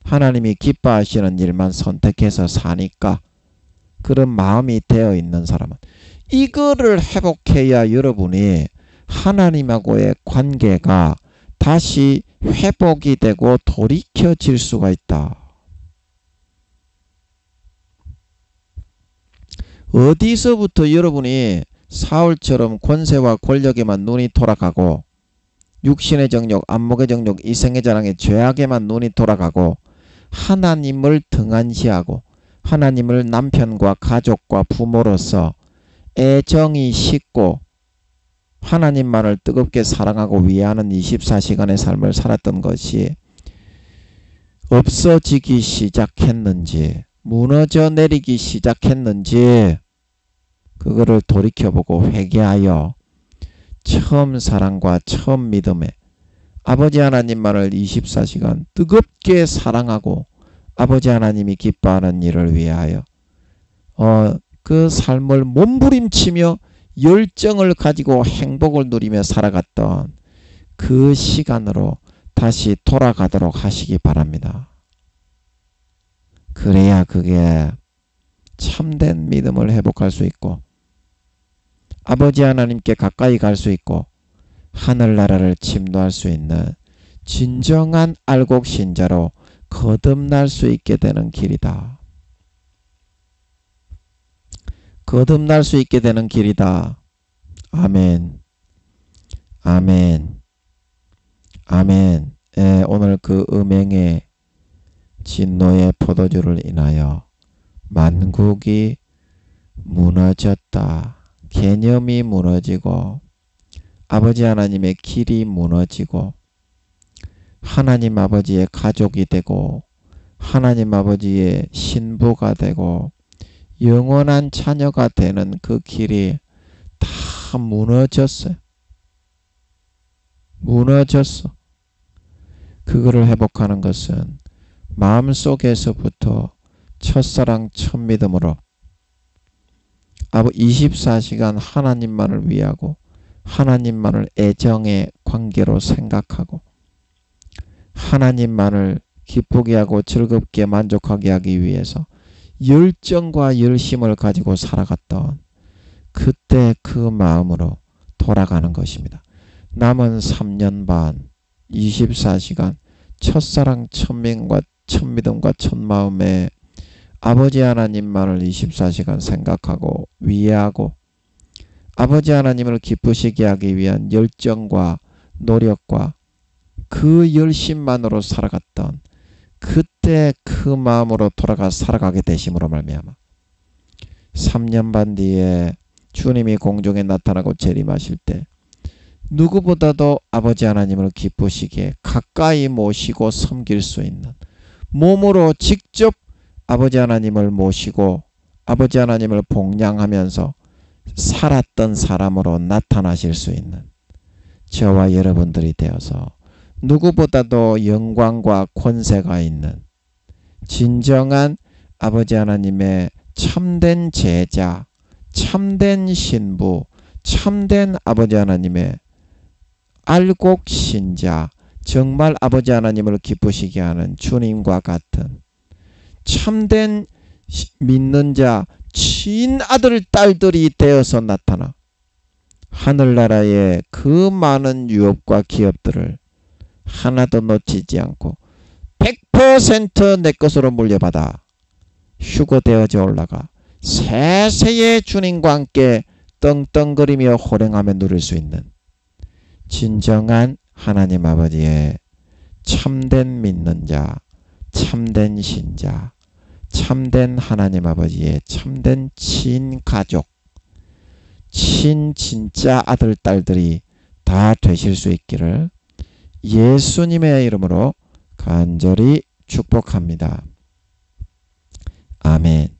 S1: 하나님이 기뻐하시는 일만 선택해서 사니까 그런 마음이 되어 있는 사람은 이거를 회복해야 여러분이 하나님하고의 관계가 다시 회복이 되고 돌이켜질 수가 있다. 어디서부터 여러분이 사울처럼 권세와 권력에만 눈이 돌아가고 육신의 정욕, 안목의 정욕, 이생의 자랑에 죄악에만 눈이 돌아가고 하나님을 등한시하고 하나님을 남편과 가족과 부모로서 애정이 식고 하나님만을 뜨겁게 사랑하고 위하는 24시간의 삶을 살았던 것이 없어지기 시작했는지 무너져 내리기 시작했는지 그거를 돌이켜보고 회개하여 처음 사랑과 처음 믿음에 아버지 하나님만을 24시간 뜨겁게 사랑하고 아버지 하나님이 기뻐하는 일을 위하여 그 삶을 몸부림치며 열정을 가지고 행복을 누리며 살아갔던 그 시간으로 다시 돌아가도록 하시기 바랍니다. 그래야 그게 참된 믿음을 회복할 수 있고 아버지 하나님께 가까이 갈 수 있고 하늘나라를 침노할 수 있는 진정한 알곡 신자로 거듭날 수 있게 되는 길이다. 거듭날 수 있게 되는 길이다. 아멘. 아멘. 아멘. 오늘 그 음행의 진노의 포도주를 인하여 만국이 무너졌다. 개념이 무너지고 아버지 하나님의 길이 무너지고 하나님 아버지의 가족이 되고 하나님 아버지의 신부가 되고 영원한 자녀가 되는 그 길이 다 무너졌어요. 무너졌어. 그거를 회복하는 것은 마음속에서부터 첫사랑 첫믿음으로 24시간 하나님만을 위하고 하나님만을 애정의 관계로 생각하고 하나님만을 기쁘게 하고 즐겁게 만족하게 하기 위해서 열정과 열심을 가지고 살아갔던 그때 그 마음으로 돌아가는 것입니다. 남은 3년 반 24시간 첫사랑 첫믿음과 첫마음에 아버지 하나님만을 24시간 생각하고 위하고 아버지 하나님을 기쁘시게 하기 위한 열정과 노력과 그 열심만으로 살아갔던 그때 그 마음으로 돌아가 살아가게 되심으로 말미암아 3년 반 뒤에 주님이 공중에 나타나고 재림하실 때 누구보다도 아버지 하나님을 기쁘시게 가까이 모시고 섬길 수 있는 몸으로 직접 아버지 하나님을 모시고 아버지 하나님을 복양하면서 살았던 사람으로 나타나실 수 있는 저와 여러분들이 되어서 누구보다도 영광과 권세가 있는 진정한 아버지 하나님의 참된 제자, 참된 신부, 참된 아버지 하나님의 알곡 신자, 정말 아버지 하나님을 기쁘시게 하는 주님과 같은 참된 믿는 자, 친아들 딸들이 되어서 나타나 하늘나라의 그 많은 유업과 기업들을 하나도 놓치지 않고 100% 내 것으로 물려받아 휴거되어져 올라가 세세의 주님과 함께 떵떵거리며 호령하며 누릴 수 있는 진정한 하나님 아버지의 참된 믿는 자, 참된 신자, 참된 하나님 아버지의 참된 친가족, 친진짜 아들 딸들이 다 되실 수 있기를 예수님의 이름으로 간절히 축복합니다. 아멘.